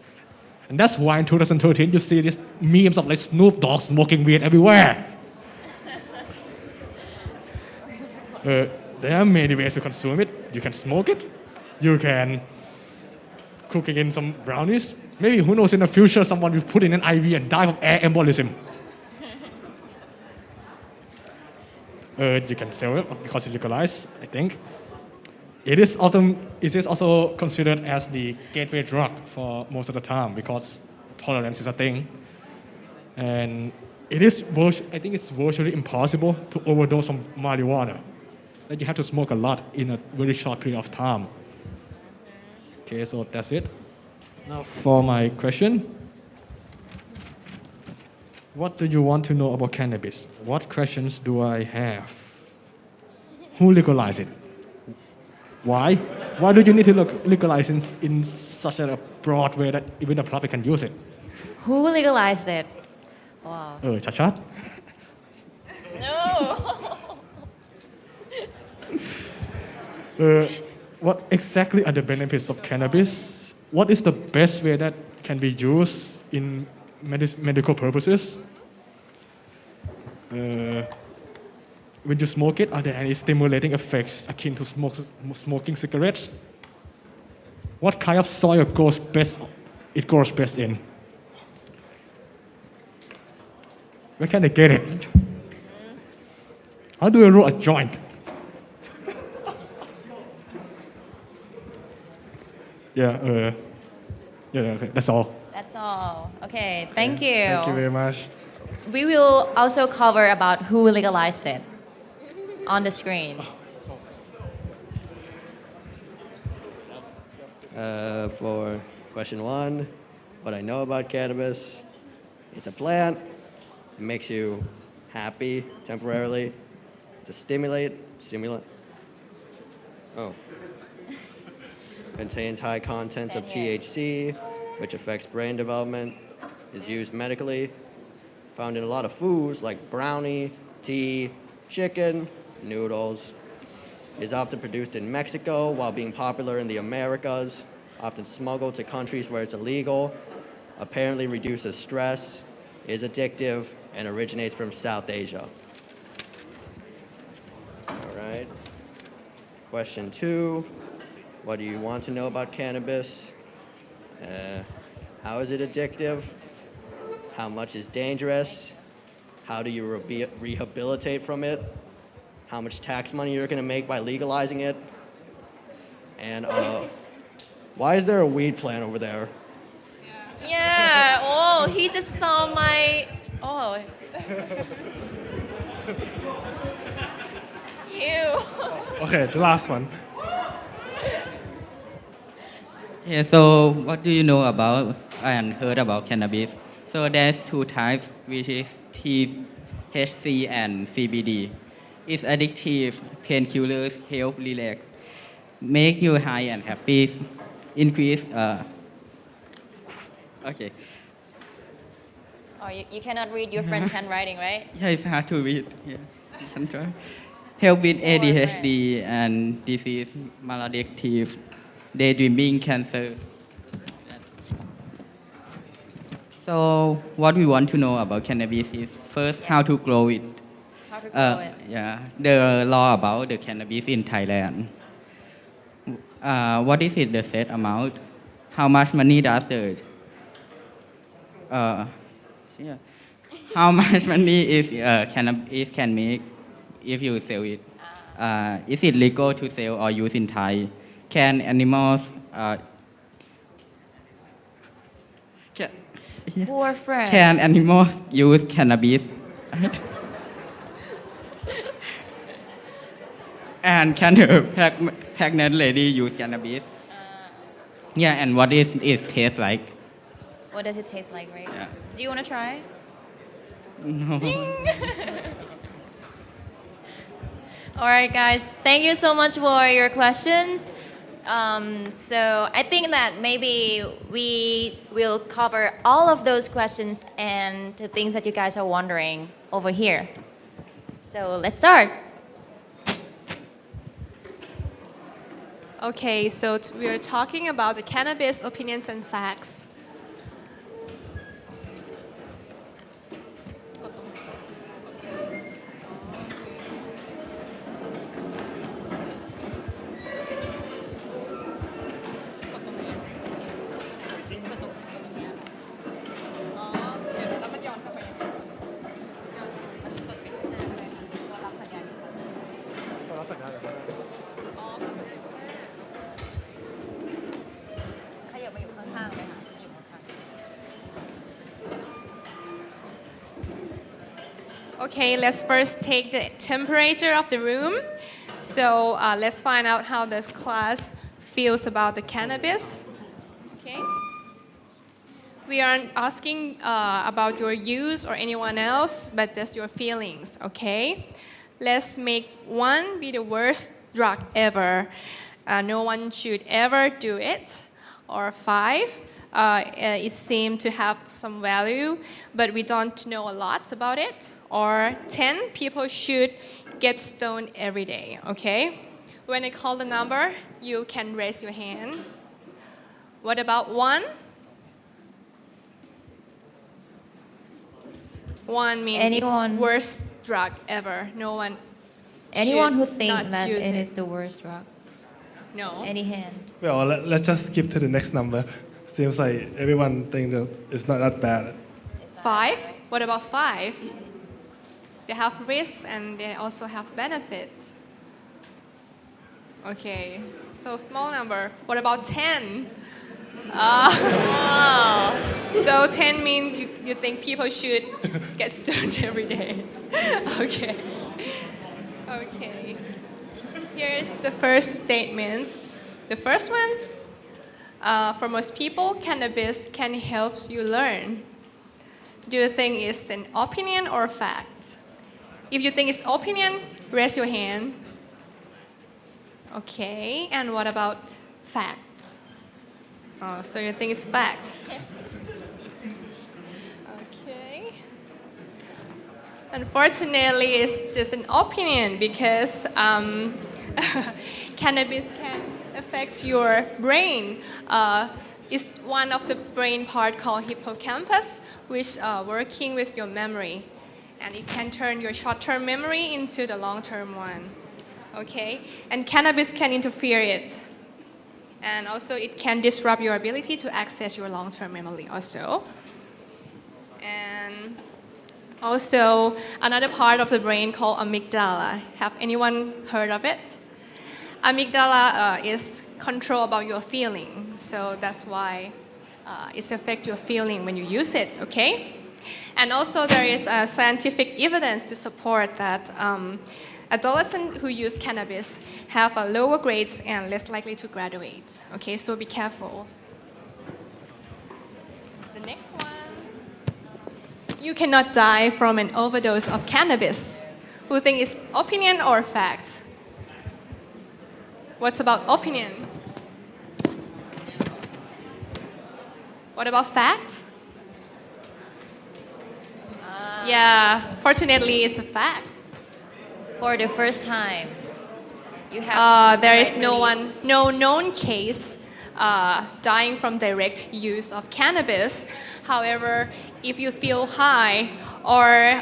And that's why in 2013 you see these memes of like Snoop Dogg smoking weed everywhere. There are many ways to consume it. You can smoke it. You can cook it in some brownies. Maybe who knows in the future someone will put in an IV and die of air embolism. You can sell it because it's legalized, I think. It is also considered as the gateway drug for most of the time because tolerance is a thing. And I think it's virtually impossible to overdose on marijuana. That you have to smoke a lot in a very short period of time. Okay, so that's it. Now for my question. What do you want to know about cannabis? What questions do I have? Who legalized it? Why? Why do you need to legalize in such a broad way that even the public can use it? Who legalized it? Wow. Chachat? No. What exactly are the benefits of cannabis? What is the best way that can be used in medical purposes? When you smoke it, are there any stimulating effects akin to smoking cigarettes? What kind of soil grows best in? Where can I get it? How do I roll a joint? Yeah, okay, that's all. That's all. Okay, thank you. Thank you very much. We will also cover about who legalized it on the screen. For question 1, what I know about cannabis, it's a plant. It makes you happy temporarily. It's a stimulant. Oh. Contains high contents of THC, which affects brain development, is used medically, found in a lot of foods like brownie, tea, chicken, noodles, is often produced in Mexico while being popular in the Americas, often smuggled to countries where it's illegal, apparently reduces stress, is addictive, and originates from South Asia. All right. Question 2. What do you want to know about cannabis? How is it addictive? How much is dangerous? How do you rehabilitate from it? How much tax money you're going to make by legalizing it? And why is there a weed plant over there? Yeah, oh, he just saw my. Oh. Ew. Okay, the last one. Yeah, so what do you know about and heard about cannabis? So there's 2 types, which is THC and CBD. It's addictive, painkillers, help relax, make you high and happy, increase. Okay. Oh, you cannot read your friend's handwriting, right? Yeah, it's hard to read. Yeah, you can try. Help with ADHD and disease, maladaptive, daydreaming, cancer. So what we want to know about cannabis is first how to grow it. How to grow it. Yeah, the law about the cannabis in Thailand. What is it the set amount? How much money does the yeah. How much money is cannabis can make if you sell it? Is it legal to sell or use in Thai? Can animals Poor friend. Can animals use cannabis? And can a pregnant lady use cannabis? Yeah, and what is it taste like? What does it taste like, right? Yeah. Do you want to try? No. All right, guys. Thank you so much for your questions. So I think that maybe we will cover all of those questions and the things that you guys are wondering over here. So let's start. Okay, so we're talking about the cannabis opinions and facts. Okay, let's first take the temperature of the room. So let's find out how this class feels about the cannabis. Okay. We aren't asking about your use or anyone else, but just your feelings, okay? Let's make 1 be the worst drug ever. No one should ever do it. Or 5, it seemed to have some value, but we don't know a lot about it. Or 10, people should get stoned every day, okay? When I call the number, you can raise your hand. What about 1? 1 means Anyone- it's worst drug ever. No one Anyone who should thinks not that use it is the worst drug? No. Any hand? Well, let's just skip to the next number. Seems like everyone thinks that it's not that bad. 5? What about 5? They have risks and they also have benefits. Okay, so small number. What about 10? So 10 means you think people should get stoned every day. Okay. Okay. Here's the first statement. The first one, for most people, cannabis can help you learn. Do you think it's an opinion or fact? If you think it's opinion, raise your hand. Okay, and what about fact? Oh, so you think it's fact? Okay. Unfortunately, it's just an opinion because cannabis can affect your brain. It's one of the brain part called hippocampus, which working with your memory. And it can turn your short-term memory into the long-term one. Okay? And cannabis can interfere it. And also it can disrupt your ability to access your long-term memory also. And also another part of the brain called amygdala. Have anyone heard of it? Amygdala is control about your feeling. So that's why it affects your feeling when you use it, okay? And also there is scientific evidence to support that adolescents who use cannabis have lower grades and less likely to graduate. Okay, so be careful. The next one. You cannot die from an overdose of cannabis. Who think it's opinion or fact? What's about opinion? What about fact? Yeah, fortunately it's a fact. For the first time, you have there is no known case dying from direct use of cannabis. However, if you feel high or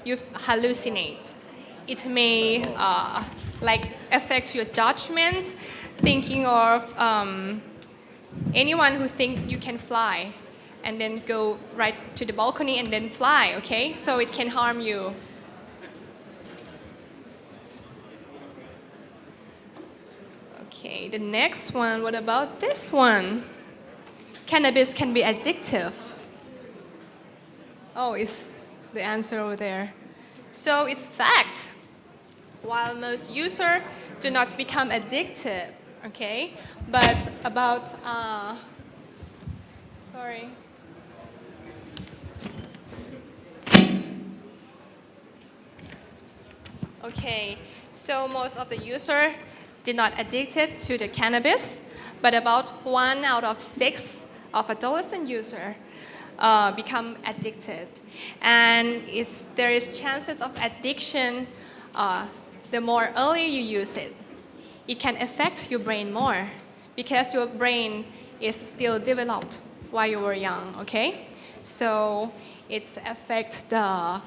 you hallucinate, it may affect your judgment, thinking of anyone who think you can fly and then go right to the balcony and then fly, okay? So it can harm you. Okay, the next one, what about this one? Cannabis can be addictive. Oh, it's the answer over there. So it's fact. While most users do not become addicted, okay? But about, sorry. Okay, so most of the user did not addicted to the cannabis, but about 1 out of 6 of adolescent user become addicted. And there is chances of addiction the more early you use it. It can affect your brain more because your brain is still developed while you were young, okay? So it affects the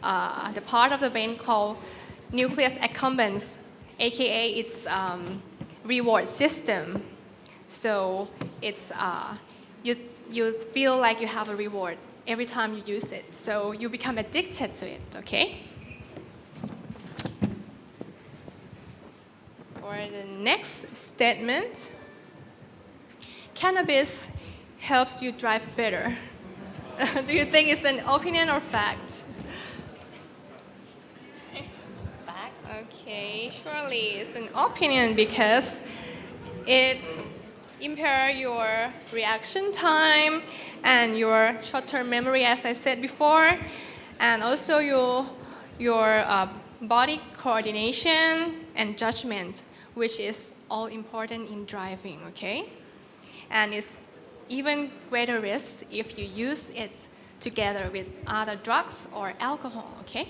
part of the brain called nucleus accumbens, aka its reward system. So it's you feel like you have a reward every time you use it. So you become addicted to it, okay? For the next statement, cannabis helps you drive better. Do you think it's an opinion or fact? Fact. Okay, surely it's an opinion because it impairs your reaction time and your short-term memory, as I said before, and also your body coordination and judgment, which is all important in driving, okay? And it's even greater risk if you use it together with other drugs or alcohol, okay?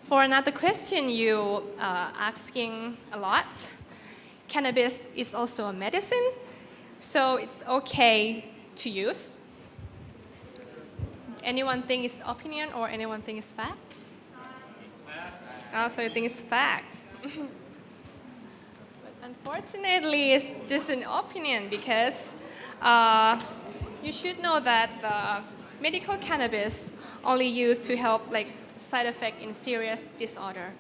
For another question you asking a lot, cannabis is also a medicine, so it's okay to use. Anyone think it's opinion or anyone think it's fact? So you think it's fact. But unfortunately, it's just an opinion because you should know that the medical cannabis only used to help like side effect in serious disorder.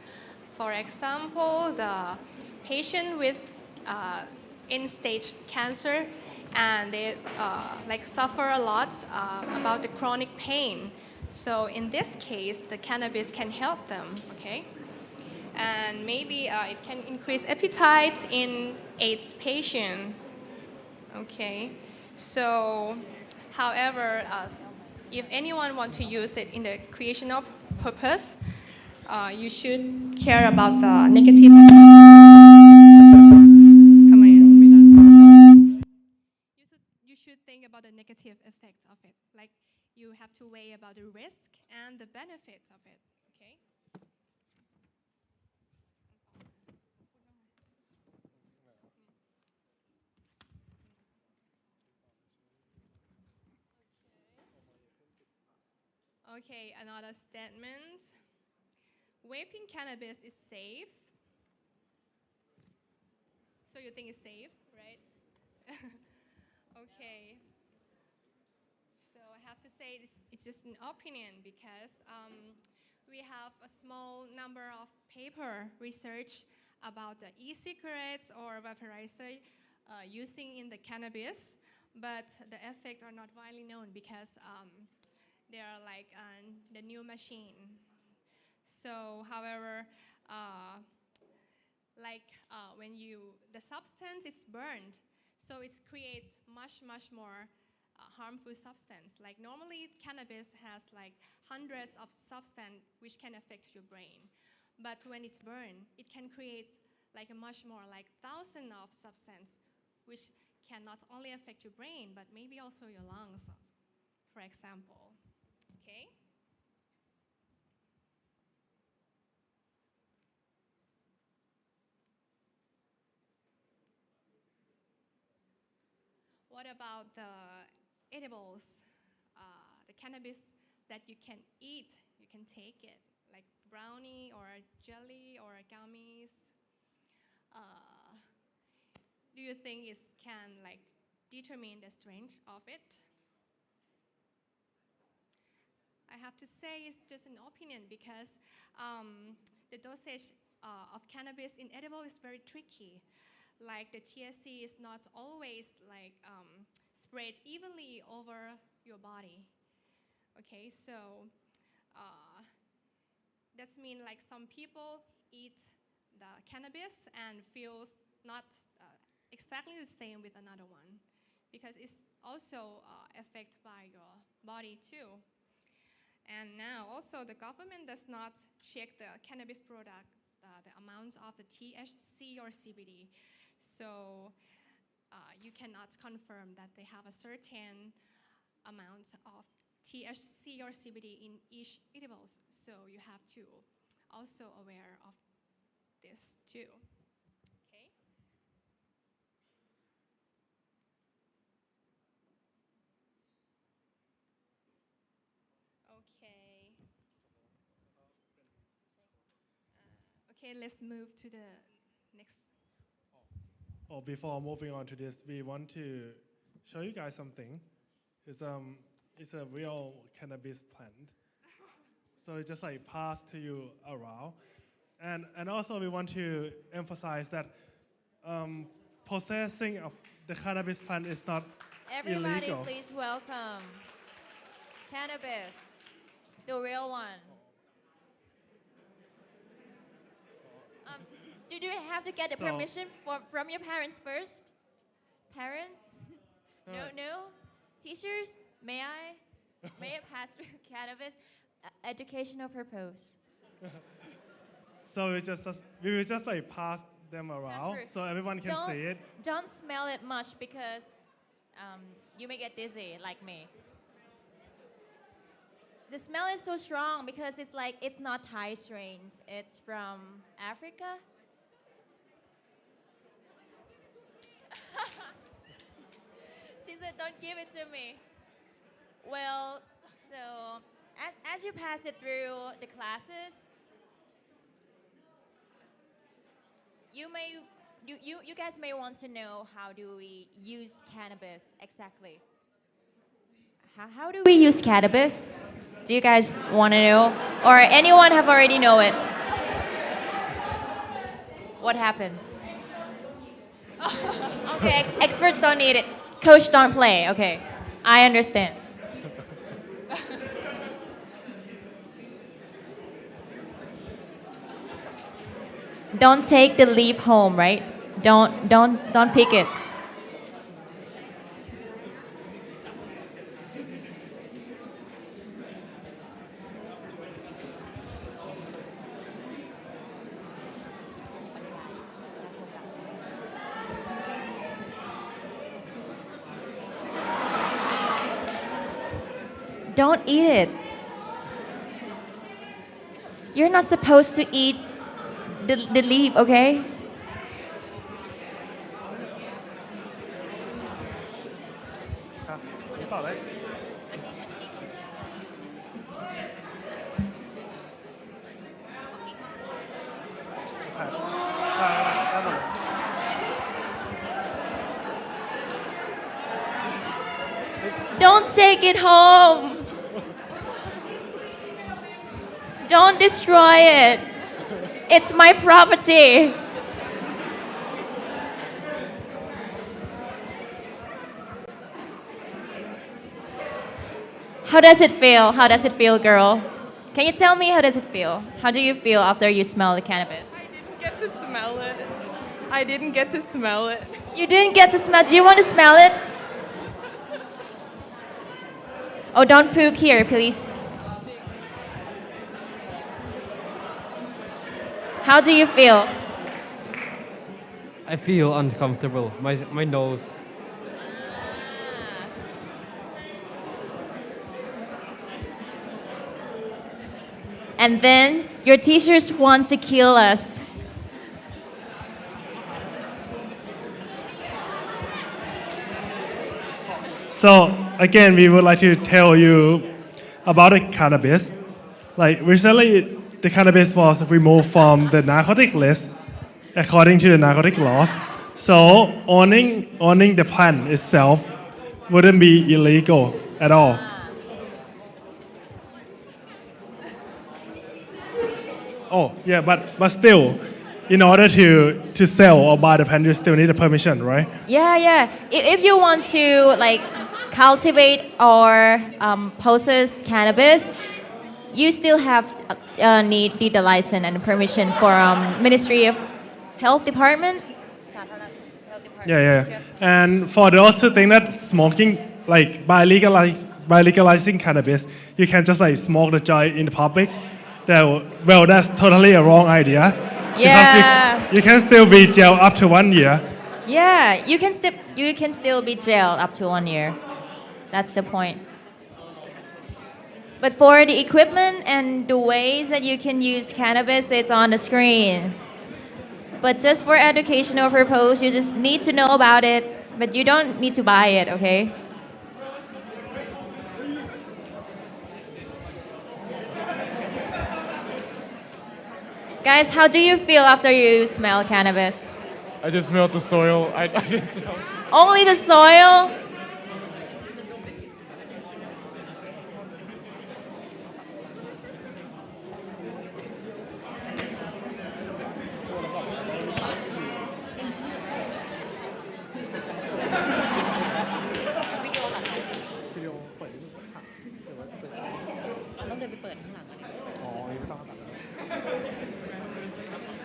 For example, the patient with end-stage cancer and they like suffer a lot about the chronic pain. So in this case, the cannabis can help them, okay? And maybe it can increase appetite in AIDS patient, okay? So, however, if anyone want to use it in the recreational purpose, you should care about the negative. You should think about the negative effects of it. Like you have to weigh about the risk and the benefits of it. Okay. Okay, another statement. Vaping cannabis is safe. So you think it's safe, right? Okay. So I have to say it's just an opinion because we have a small number of paper research about the e-cigarettes or vaporizer using in the cannabis, but the effects are not widely known because they are like the new machine. So, however, when the substance is burned, so it creates much more harmful substance. Like normally cannabis has like hundreds of substance which can affect your brain. But when it's burned, it can create like a much more like thousands of substance which can not only affect your brain but maybe also your lungs, for example. Okay? What about the edibles, the cannabis that you can eat, you can take it, like brownie or jelly or gummies? Do you think it can like determine the strength of it? I have to say it's just an opinion because the dosage of cannabis in edible is very tricky. Like the THC is not always like spread evenly over your body. Okay, so that's mean like some people eat the cannabis and feels not exactly the same with another one because it's also affect by your body too. And now also the government does not check the cannabis product, the amounts of the THC or CBD. So you cannot confirm that they have a certain amount of THC or CBD in each edibles. So you have to also aware of this too. Okay. Okay. Okay, let's move to the next. Oh, before moving on to this, we want to show you guys something. It's a real cannabis plant. So it just like passed to you around. And also we want to emphasize that possessing of the cannabis plant is not Everybody, illegal. please welcome Cannabis, the real one. Do you have to get the So- permission from your parents first? Parents? No? Teachers? May I? May I pass through Cannabis? Educational purpose. So we will just like pass them around through. so everyone can Don't- see it. Don't smell it much because you may get dizzy like me. The smell is so strong because it's not Thai strains. It's from Africa. She said, "Don't give it to me." Well, so as you pass it through the classes, you guys may want to know how do we use cannabis exactly. How do we use cannabis? Do you guys want to know? Or anyone have already know it? What happened? Okay, experts don't need it. Coach don't play. Okay, I understand. Don't take the leaf home, right? Don't pick it. Don't eat it. You're not supposed to eat the leaf, okay? Don't take it home. Don't destroy it. It's my property. How does it feel? How does it feel, girl? Can you tell me how does it feel? How do you feel after you smell the cannabis? Get to smell it. I didn't get to smell it. You didn't get to smell. Do you want to smell it? Oh, don't puke here, please. How do you feel? I feel uncomfortable. My nose. And then your teachers want to kill us. So again, we would like to tell you about the cannabis. Like recently, the cannabis was removed from the narcotic list according to the narcotic laws. So owning the plant itself wouldn't be illegal at all. Oh yeah, but still, in order to sell or buy the plant, you still need a permission, right? Yeah. If you want to cultivate or possess cannabis, you still have need the license and permission for Ministry of Health Department. Yeah. And for those who think that smoking like by legalizing cannabis, you can just like smoke the joint in the public. Well, that's totally a wrong idea. Because you can still be jailed up to 1 year. Yeah, you can still be jailed up to 1 year. That's the point. But for the equipment and the ways that you can use cannabis, it's on the screen. But just for educational purpose, you just need to know about it, but you don't need to buy it, okay? Guys, how do you feel after you smell cannabis? I just smelled the soil. I just smelled. Only the soil?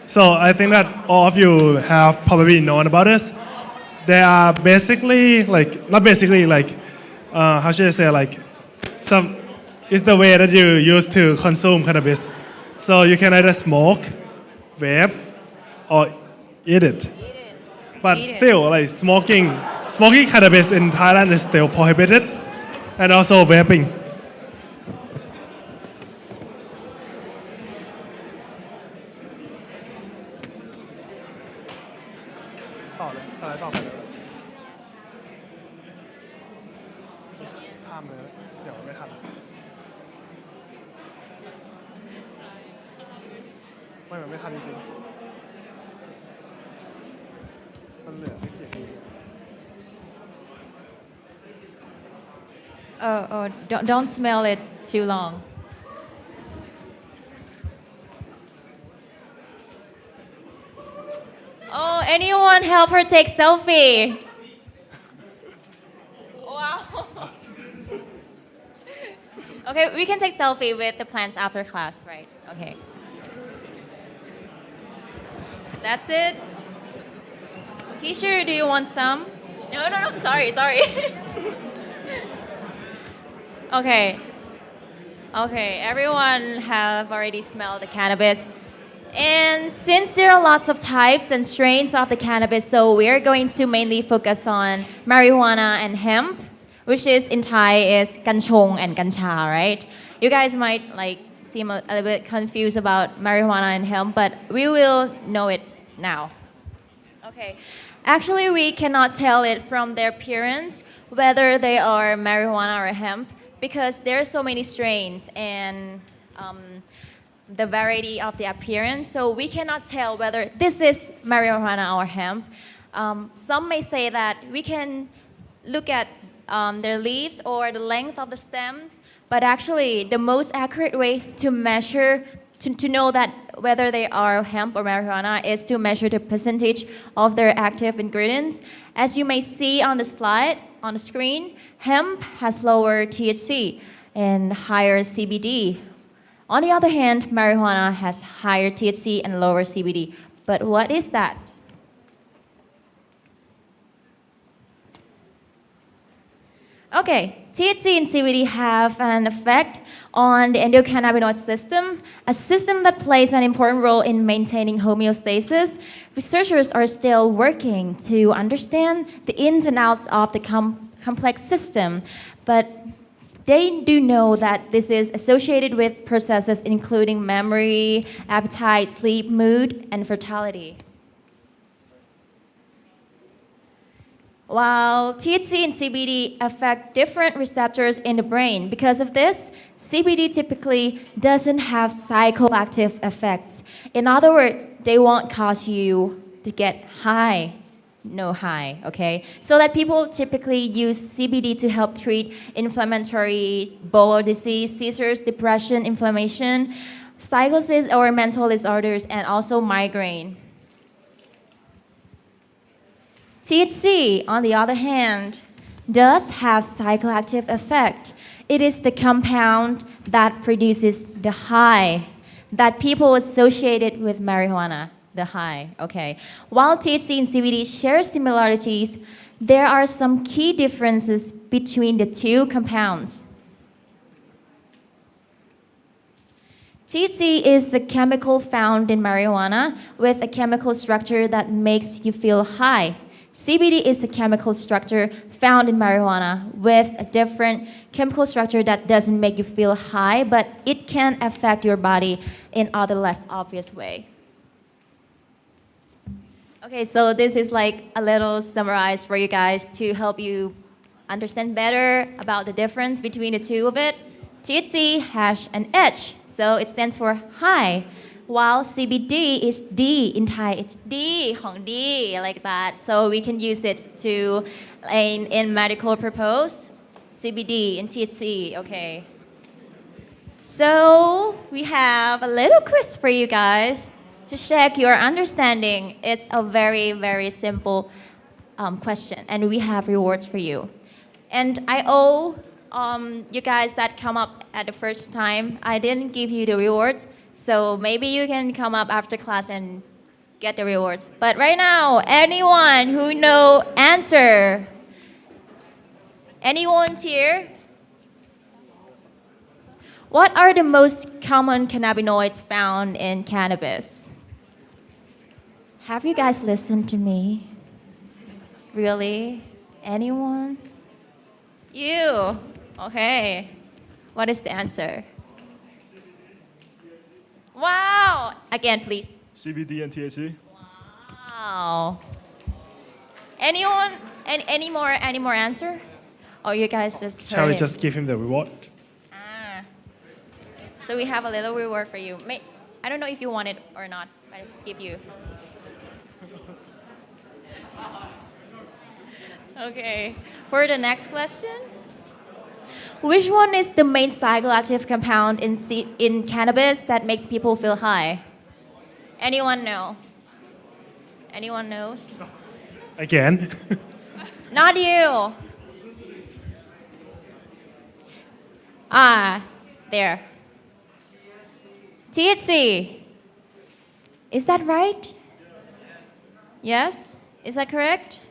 So I think that all of you have probably known about this. They are basically like, not basically like, how should I say, like, it's the way that you use to consume cannabis. So you can either smoke, vape, or eat it. But still, like smoking cannabis in Thailand is still prohibited, and also vaping. Oh, don't smell it too long. Oh, anyone help her take selfie? Wow. Okay, we can take selfie with the plants after class, right? Okay. That's it. Teacher, do you want some? No, sorry. Okay, everyone have already smelled the cannabis. And since there are lots of types and strains of the cannabis, so we're going to mainly focus on marijuana and hemp, which is in Thai is kanchong and kancha, right? You guys might like seem a little bit confused about marijuana and hemp, but we will know it now. Okay, actually we cannot tell it from their appearance whether they are marijuana or hemp, because there are so many strains and the variety of the appearance, so we cannot tell whether this is marijuana or hemp. Some may say that we can look at their leaves or the length of the stems, but actually the most accurate way to measure, to know that whether they are hemp or marijuana is to measure the percentage of their active ingredients. As you may see on the slide, on the screen, hemp has lower THC and higher CBD. On the other hand, marijuana has higher THC and lower CBD. But what is that? Okay, THC and CBD have an effect on the endocannabinoid system, a system that plays an important role in maintaining homeostasis. Researchers are still working to understand the ins and outs of the complex system, but they do know that this is associated with processes including memory, appetite, sleep, mood, and fertility. While THC and CBD affect different receptors in the brain, because of this, CBD typically doesn't have psychoactive effects. In other words, they won't cause you to get high. No high, okay? So that people typically use CBD to help treat inflammatory bowel disease, seizures, depression, inflammation, psychosis or mental disorders, and also migraine. THC, on the other hand, does have psychoactive effect. It is the compound that produces the high that people associated with marijuana, the high, okay. While THC and CBD share similarities, there are some key differences between the two compounds? THC is a chemical found in marijuana with a chemical structure that makes you feel high. CBD is a chemical structure found in marijuana with a different chemical structure that doesn't make you feel high, but it can affect your body in other less obvious way. Okay, so this is like a little summarized for you guys to help you understand better about the difference between the two of it. THC has an H, so it stands for high, while CBD is D in Thai. It's D, Hong D, like that. So we can use it to in medical purpose. CBD and THC, okay. So we have a little quiz for you guys to check your understanding. It's a very, very simple question, and we have rewards for you. And I owe you guys that come up at the first time, I didn't give you the rewards, so maybe you can come up after class and get the rewards. But right now, anyone who know answer? Any volunteer? What are the most common cannabinoids found in cannabis? Have you guys listened to me? Really? Anyone? You. Okay. What is the answer? Wow. Again, please. CBD and THC. Wow. Anyone? Any more answer? Oh, you guys just Shall heard we him. just give him the reward? So we have a little reward for you. I don't know if you want it or not, but I'll just give you. Okay. For the next question. Which one is the main psychoactive compound in cannabis that makes people feel high? Anyone know? Anyone knows? Again. Not you. There. THC. Is that right? Yes? Is that correct?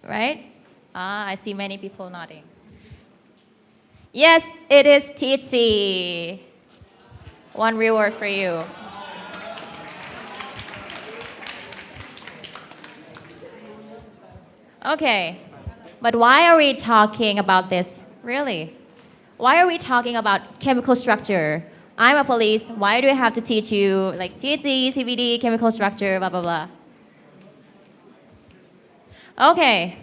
Right? I see many people nodding. Yes, it is THC. One reward for you. Okay, but why are we talking about this? Really? Why are we talking about chemical structure? I'm a police. Why do I have to teach you like THC, CBD, chemical structure, blah, blah, blah? Okay,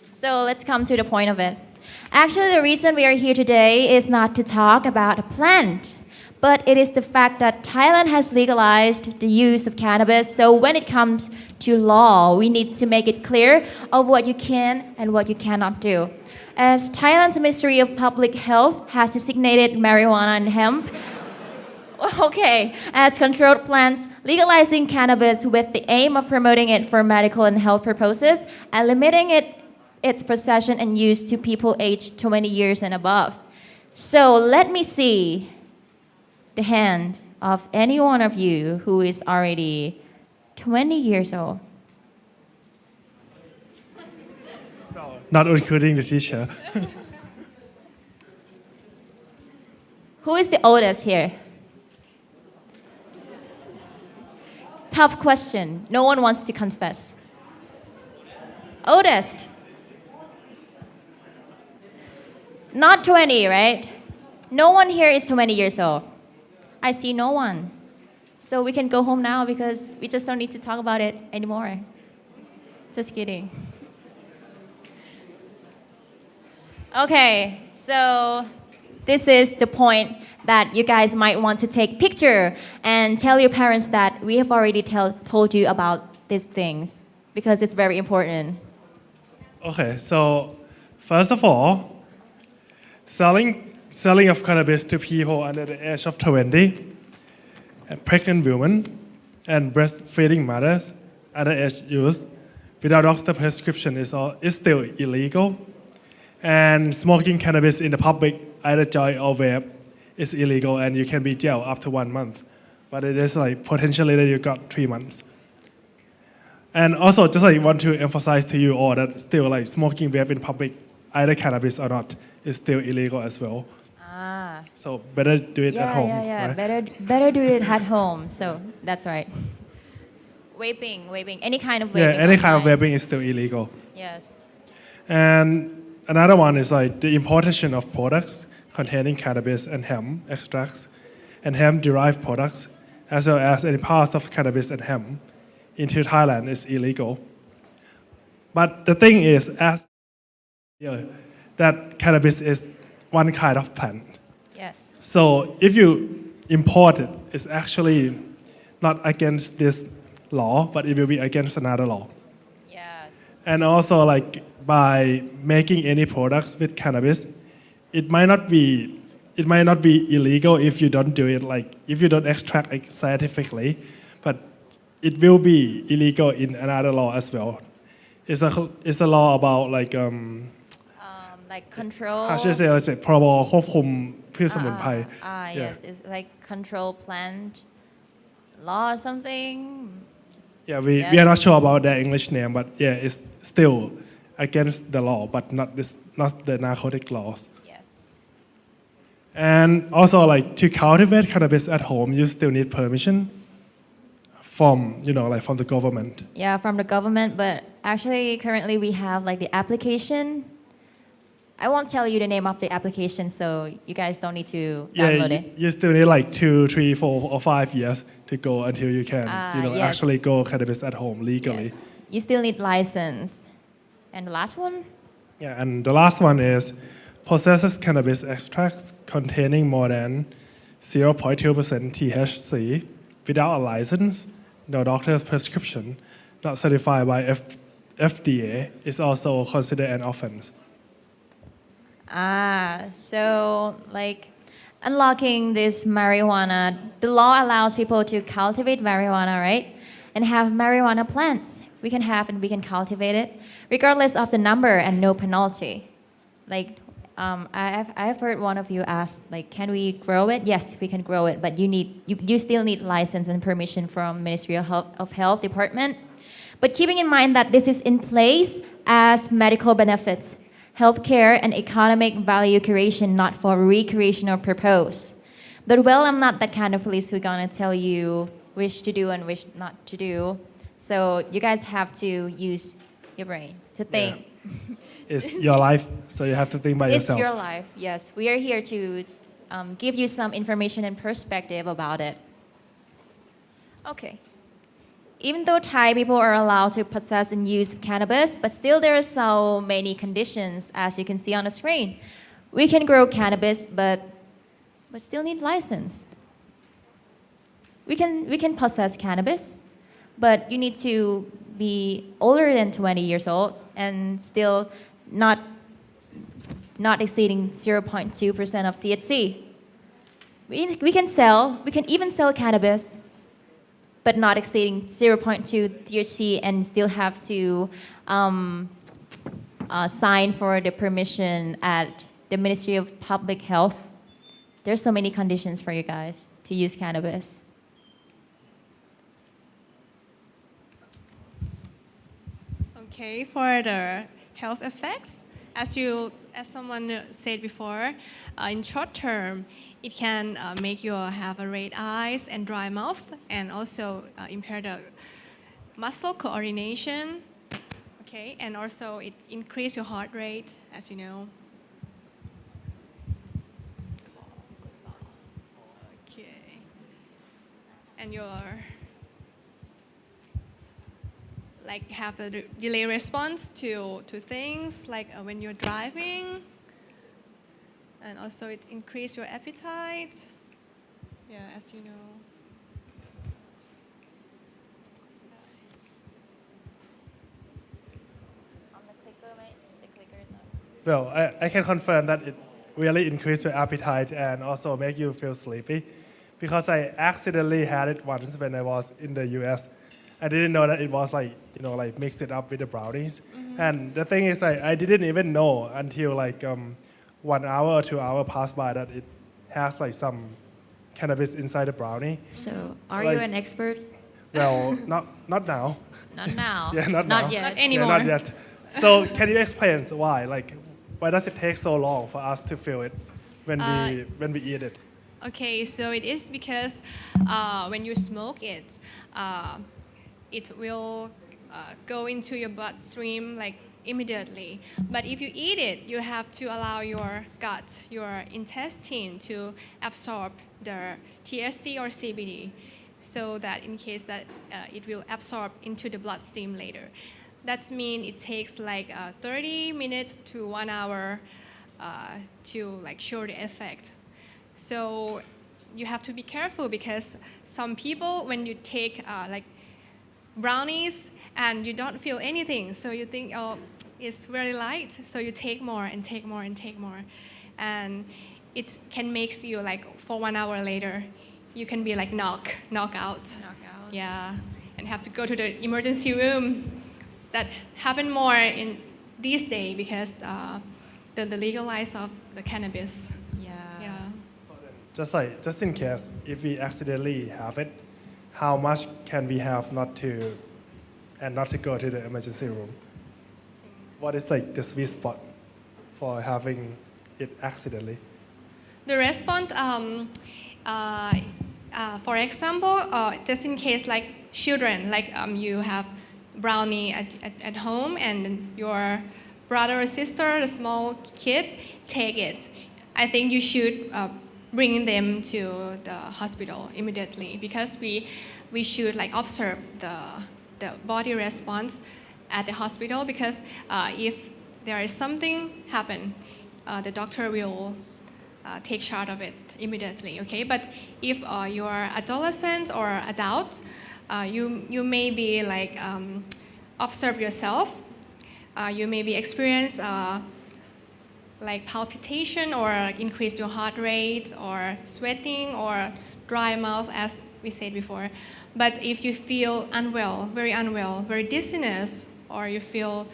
so let's come to the point of it. Actually, the reason we are here today is not to talk about a plant, but it is the fact that Thailand has legalized the use of cannabis. So when it comes to law, we need to make it clear of what you can and what you cannot do. As Thailand's Ministry of Public Health has designated marijuana and hemp as controlled plants, legalizing cannabis with the aim of promoting it for medical and health purposes and limiting its possession and use to people aged 20 years and above. So let me see the hand of any one of you who is already 20 years old. Not including the teacher. Who is the oldest here? Tough question. No one wants to confess. Oldest. Not 20, right? No one here is 20 years old. I see no one. So we can go home now because we just don't need to talk about it anymore. Just kidding. Okay, so this is the point that you guys might want to take picture and tell your parents that we have already told you about these things because it's very important. Okay, so first of all, selling of cannabis to people under the age of 20, and pregnant women, and breastfeeding mothers underage use without doctor prescription is still illegal. And smoking cannabis in the public, either joint or vape, is illegal, and you can be jailed up to 1 month. But it is like potentially that you got 3 months. And also, just like want to emphasize to you all that still like smoking vape in public, either cannabis or not, is still illegal as well. Ah. So better do it at home. Yeah. Right? Better do it at home. So that's right. Vaping, any kind of vaping. Yeah, any kind of outside. vaping is still illegal. Yes. And another one is like the importation of products containing cannabis and hemp extracts and hemp-derived products, as well as any parts of cannabis and hemp into Thailand is illegal. But the thing is, that cannabis is one kind of plant. Yes. So if you import it, it's actually not against this law, but it will be against another law. Yes. And also, like by making any products with cannabis, it might not be illegal if you don't do it, like if you don't extract it scientifically, but it will be illegal in another law as well. It's a law about like like control. how should I say? Let's say พรบควบคุมพืชสมุนไพร Yes, it's like control plant law or something. Yeah, we are not sure about their English name, but yeah, it's still against the law, but not the narcotic laws. Yes. And also, like to cultivate cannabis at home, you still need permission from from the government. Yeah, from the government, but actually currently we have like the application. I won't tell you the name of the application, so you guys don't need to download it. You still need like 2, 3, 4, or 5 years to go until you can Yes. actually grow cannabis at home legally. Yes. You still need license. And the last one? Yeah, and the last one is possesses cannabis extracts containing more than 0.2% THC without a license, no doctor's prescription, not certified by FDA is also considered an offense. So like unlocking this marijuana, the law allows people to cultivate marijuana, right? And have marijuana plants. We can have and we can cultivate it, regardless of the number and no penalty. Like I've heard one of you ask, like, can we grow it? Yes, we can grow it, but you still need license and permission from Ministry of Health Department. But keeping in mind that this is in place as medical benefits, healthcare and economic value creation, not for recreational purpose. But well, I'm not that kind of police who's gonna tell you which to do and which not to do. So you guys have to use your brain to think. Yeah. It's your life, so you have to think by yourself. It's your life, yes. We are here to give you some information and perspective about it. Okay. Even though Thai people are allowed to possess and use cannabis, but still there are so many conditions, as you can see on the screen. We can grow cannabis, but still need license. We can possess cannabis, but you need to be older than 20 years old and still not exceeding 0.2% of THC. We can even sell cannabis, but not exceeding 0.2 THC and still have to sign for the permission at the Ministry of Public Health. There's so many conditions for you guys to use cannabis. Okay, for the health effects, as someone said before, in short term, it can make you have a red eyes and dry mouth, and also impair the muscle coordination. Okay, and also it increase your heart rate, as you know. Okay, and your like have the delay response to things like when you're driving, and also it increase your appetite. Yeah, as you know. Well, I can confirm that it really increases your appetite and also make you feel sleepy, because I accidentally had it once when I was in the US. I didn't know that it was like, like mix it up with the brownies. Mm-hmm. And the thing is, I didn't even know until like 1 hour or 2 hours passed by that it has like some cannabis inside the brownie. So, are Like- you an expert? Well, not now. Not now. Yeah, not Not now. yet. Not Yeah, anymore. not yet. So can you explain why? Like, why does it take so long for us to feel it when we eat it? Okay, so it is because when you smoke it, it will go into your bloodstream like immediately. But if you eat it, you have to allow your gut, your intestine to absorb the THC or CBD, so that in case that it will absorb into the bloodstream later. That means it takes like 30 minutes to 1 hour to like show the effect. So you have to be careful because some people, when you take like brownies and you don't feel anything, so you think, oh, it's very light, so you take more and take more and take more, and it can make you like for 1 hour later, you can be like knock out. Yeah, and have to go to the emergency room. That happen more in these days because the legalize of the cannabis. Yeah. Just in case, if we accidentally have it, how much can we have not to go to the emergency room? What is like the sweet spot for having it accidentally? The response, for example, just in case like children, like you have brownie at home and your brother or sister, the small kid, take it. I think you should bring them to the hospital immediately because we should like observe the body response at the hospital because if there is something happen, the doctor will take charge of it immediately, okay? But if you're adolescent or adult, you may be like observe yourself. You may be experience like palpitation or increase your heart rate or sweating or dry mouth as we said before. But if you feel unwell, very dizziness, or you feel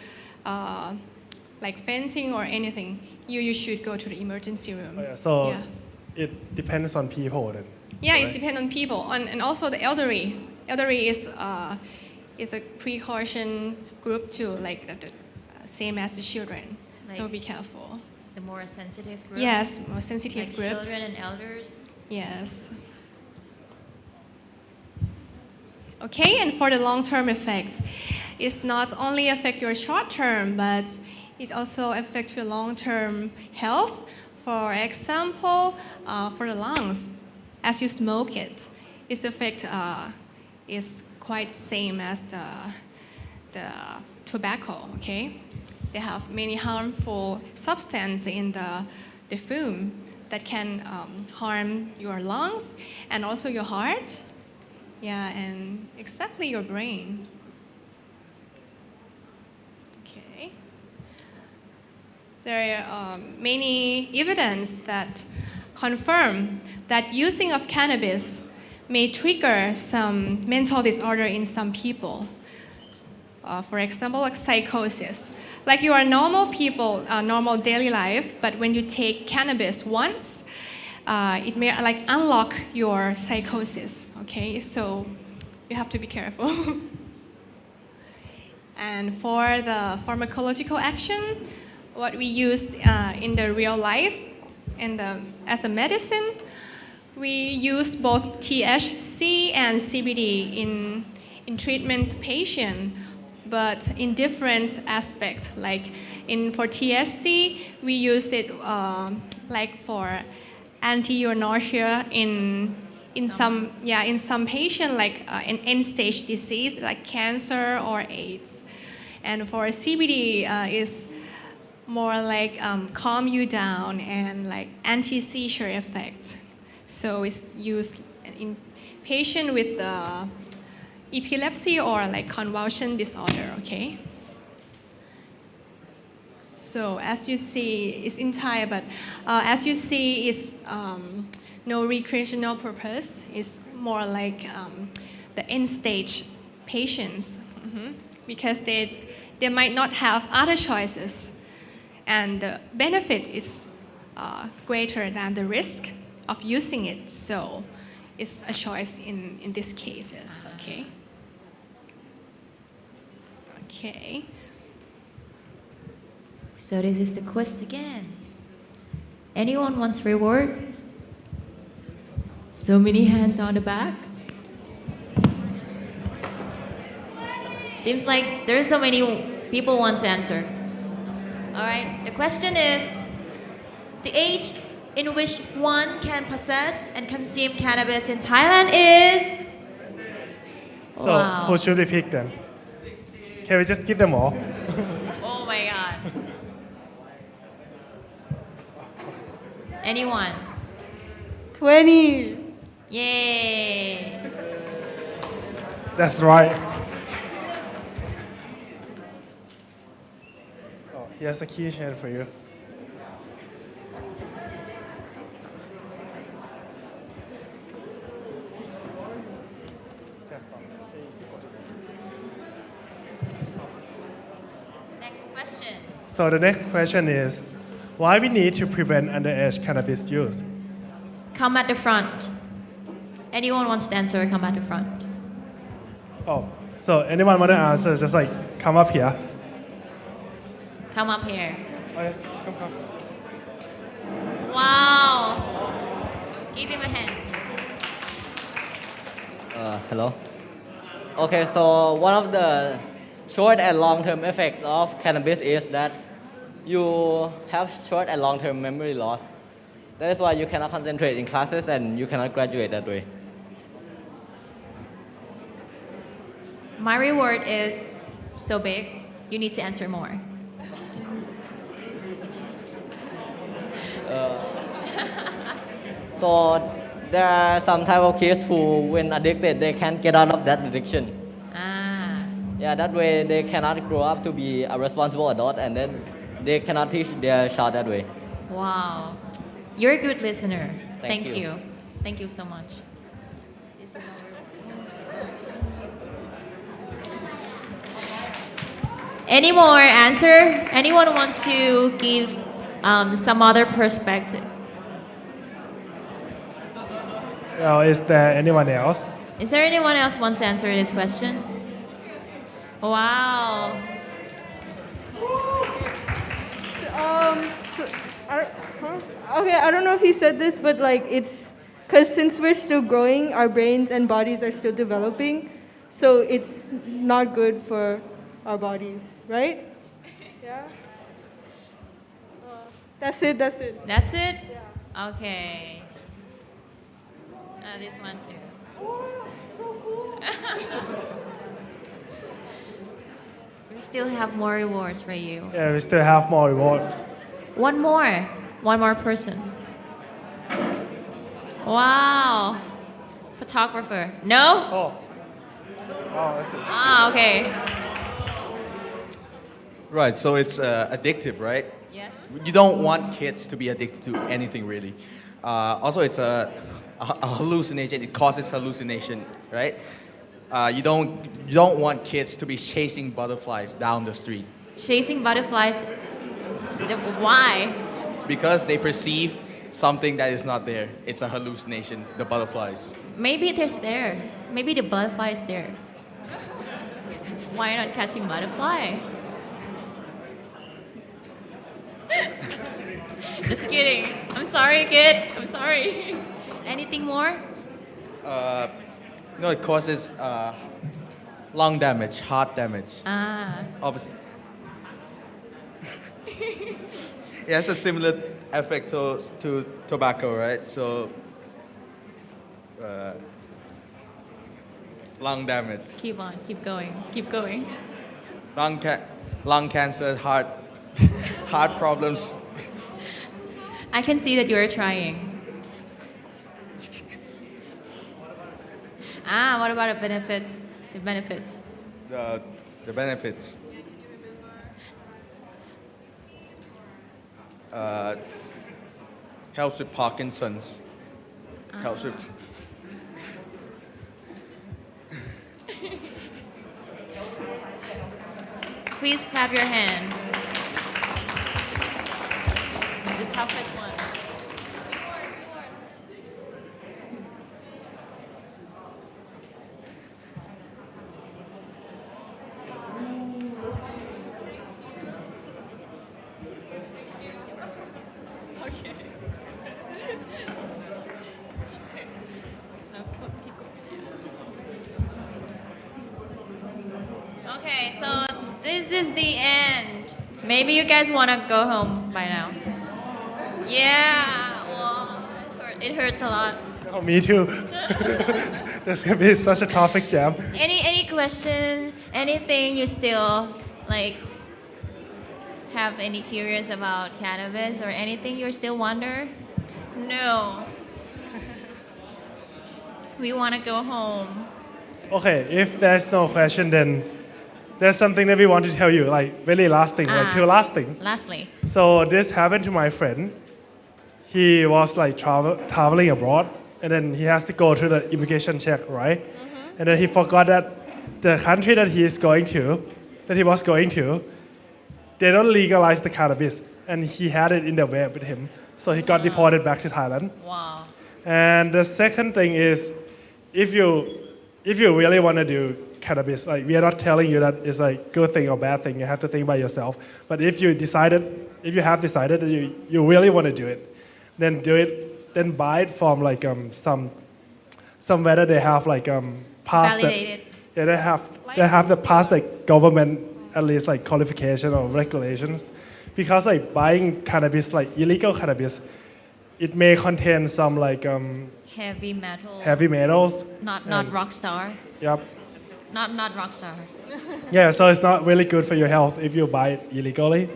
like fainting or anything, you should go to the emergency room. Oh, yeah. So it depends on people then. Yeah, right? it depends on people, and also the elderly. Elderly is a precaution group too, like the same as the children. So Like be careful. The more sensitive group. Yes, more sensitive like group. Children and elders. Yes. Okay, and for the long-term effects, it's not only affect your short-term, but it also affects your long-term health. For example, for the lungs, as you smoke it, its effect is quite same as the tobacco. Okay, they have many harmful substances in the fume that can harm your lungs and also your heart. Yeah, and exactly your brain. Okay. There are many evidence that confirm that using of cannabis may trigger some mental disorder in some people. For example, like psychosis. Like you are normal people, normal daily life, but when you take cannabis once, it may like unlock your psychosis. Okay, so you have to be careful. And for the pharmacological action, what we use in the real life and as a medicine, we use both THC and CBD in treatment patient, but in different aspects. Like for THC, we use it like for anti-nausea in some patient like an end-stage disease like cancer or AIDS. And for CBD is more like calm you down and like anti-seizure effect. So it's used in patient with epilepsy or like convulsion disorder, okay? So as you see, it's in Thai, but as you see, it's no recreational purpose. It's more like the end-stage patients, because they might not have other choices, and the benefit is greater than the risk of using it. So it's a choice in these cases, okay? Okay. So this is the quest again. Anyone wants reward? So many hands on the back. Seems like there's so many people want to answer. All right, the question is, the age in which one can possess and consume cannabis in Thailand is... So Wow. who should we pick then? Can we just give them all? Oh my God. Anyone? 20. Yay. That's right. Oh, here's a keychain for you. Next question. So the next question is, why we need to prevent underage cannabis use? Come at the front. Anyone wants to answer, come at the front. Oh, so anyone want to answer, just like come up here. Come up here. Oh, yeah. Come. Wow. Give him a hand. Hello. Okay, so one of the short and long-term effects of cannabis is that you have short and long-term memory loss. That is why you cannot concentrate in classes and you cannot graduate that way. My reward is so big, you need to answer more. So there are some type of kids who, when addicted, they can't get out of that addiction. Ah. Yeah, that way they cannot grow up to be a responsible adult, and then they cannot teach their child that way. Wow. You're a good listener. Thank Thank you. you. Thank you so much. This is our reward. Any more answer? Anyone wants to give some other perspective? Well, is there anyone else? Is there anyone else wants to answer this question? Wow. Okay, I don't know if he said this, but like it's because since we're still growing, our brains and bodies are still developing, so it's not good for our bodies, right? Yeah. That's it. That's it. That's it? Yeah. Okay. This one too. We still have more rewards for you. Yeah, we still have more rewards. One more person. Wow. Photographer. No? Oh, that's it. Ah, okay. Right, so it's addictive, right? Yes. You don't want kids to be addicted to anything really. Also, it's a hallucination. It causes hallucination, right? You don't want kids to be chasing butterflies down the street Chasing butterflies. Why? because they perceive something that is not there. It's a hallucination. The butterflies. Maybe there's there. Maybe the butterfly is there. Why not catching butterfly? Just kidding. I'm sorry, kid. I'm sorry. Anything more? No, it causes lung damage, heart damage. Ah. Obviously. It has a similar effect to tobacco, right? So, lung damage, Keep on. Keep going. Keep going. lung cancer, heart problems. I can see that you're trying. Ah, what about the benefits? The benefits. The benefits. Helps with Parkinson's. Helps with. Please clap your hand. The toughest one. so this is the end. Maybe you guys want to go home by now. Yeah, well, it hurts a lot. Oh, me too. There's gonna be such a traffic jam. Any question? Anything you still like have any curious about cannabis or anything you still wonder? No. We want to go home. Okay, if there's no question, then there's something that we want to tell you, like very last thing, like two last thing. Lastly. So this happened to my friend. He was like traveling abroad, and then he has to go through the immigration check, right? And then he forgot that the country that he was going to, they don't legalize the cannabis, and he had it in the web with him, so he got deported back to Thailand. Wow. And the second thing is, if you really want to do cannabis, like we are not telling you that it's like good thing or bad thing. You have to think by yourself. But if you have decided that you really want to do it, then do it. Then buy it from like somewhere that they have like passed. Validated. Yeah, they have to pass the government at least like qualification or regulations, because like buying cannabis, like illegal cannabis, it may contain some like Heavy metal. heavy metals. Not rock star. Yep. Not rock star. Yeah, so it's not really good for your health if you buy it illegally.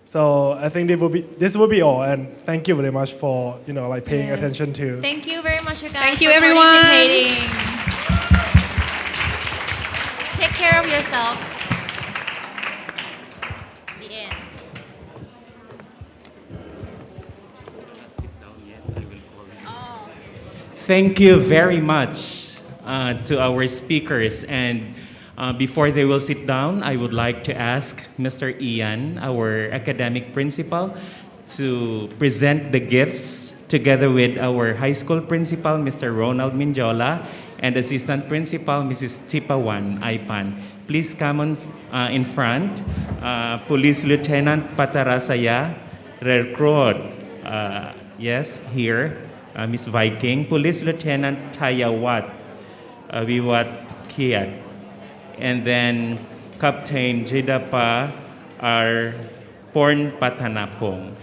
So I think this will be all, and thank you very much for like paying Yes. attention to. Thank you very much, you guys. Thank you, for everyone. participating. Take care of yourself. The end. Thank you very much to our speakers. And before they will sit down, I would like to ask Mr. Ian, our academic principal, to present the gifts together with our high school principal, Mr. Ronald Minjola, and assistant principal, Mrs. Tipawan Aipan. Please come on in front. Police Lieutenant Patarasaya, Recruit, yes, here. Miss Viking, Police Lieutenant Tayawat Wiwat Kiat, and then Captain Jidapa R. Porn Patanapong.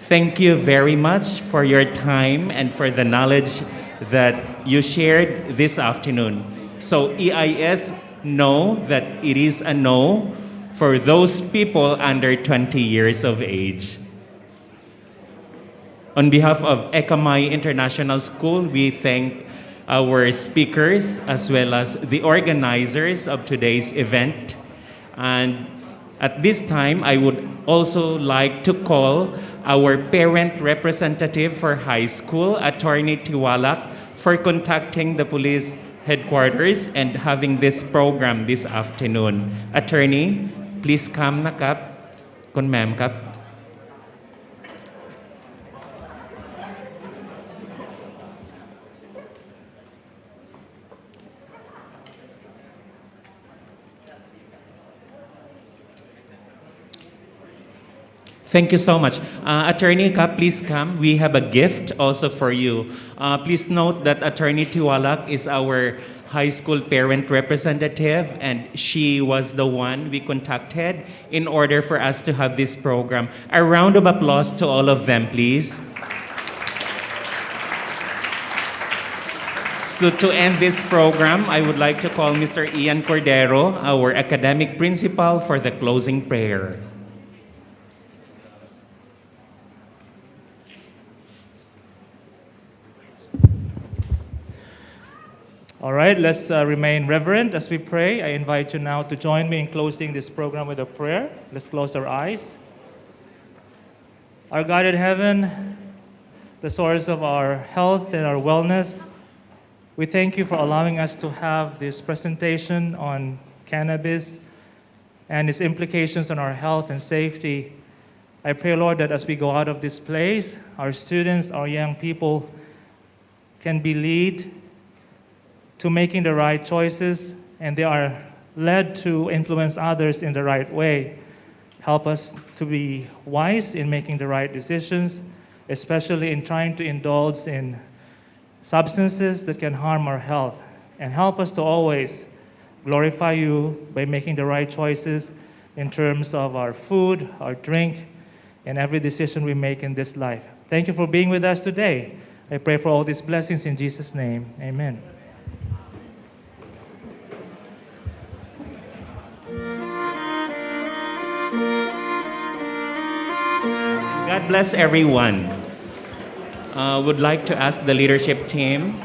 Thank you very much for your time and for the knowledge that you shared this afternoon. So EIS know that it is a no for those people under 20 years of age. On behalf of Ekamai International School, we thank our speakers as well as the organizers of today's event. And at this time, I would also like to call our parent representative for high school, Attorney Tiwalak, for contacting the police headquarters and having this program this afternoon. Attorney, please come na kap. Kun ma'am kap. Thank you so much. Attorney Ka, please come. We have a gift also for you. Please note that Attorney Tiwalak is our high school parent representative, and she was the one we contacted in order for us to have this program. A round of applause to all of them, please. So to end this program, I would like to call Mr. Ian Cordero, our academic principal, for the closing prayer. All right, let's remain reverent as we pray. I invite you now to join me in closing this program with a prayer. Let's close our eyes. Our God in heaven, the source of our health and our wellness, we thank you for allowing us to have this presentation on cannabis and its implications on our health and safety. I pray, Lord, that as we go out of this place, our students, our young people can be led to making the right choices, and they are led to influence others in the right way. Help us to be wise in making the right decisions, especially in trying to indulge in substances that can harm our health. And help us to always glorify you by making the right choices in terms of our food, our drink, and every decision we make in this life. Thank you for being with us today. I pray for all these blessings in Jesus' name. Amen. God bless everyone. Would like to ask the leadership team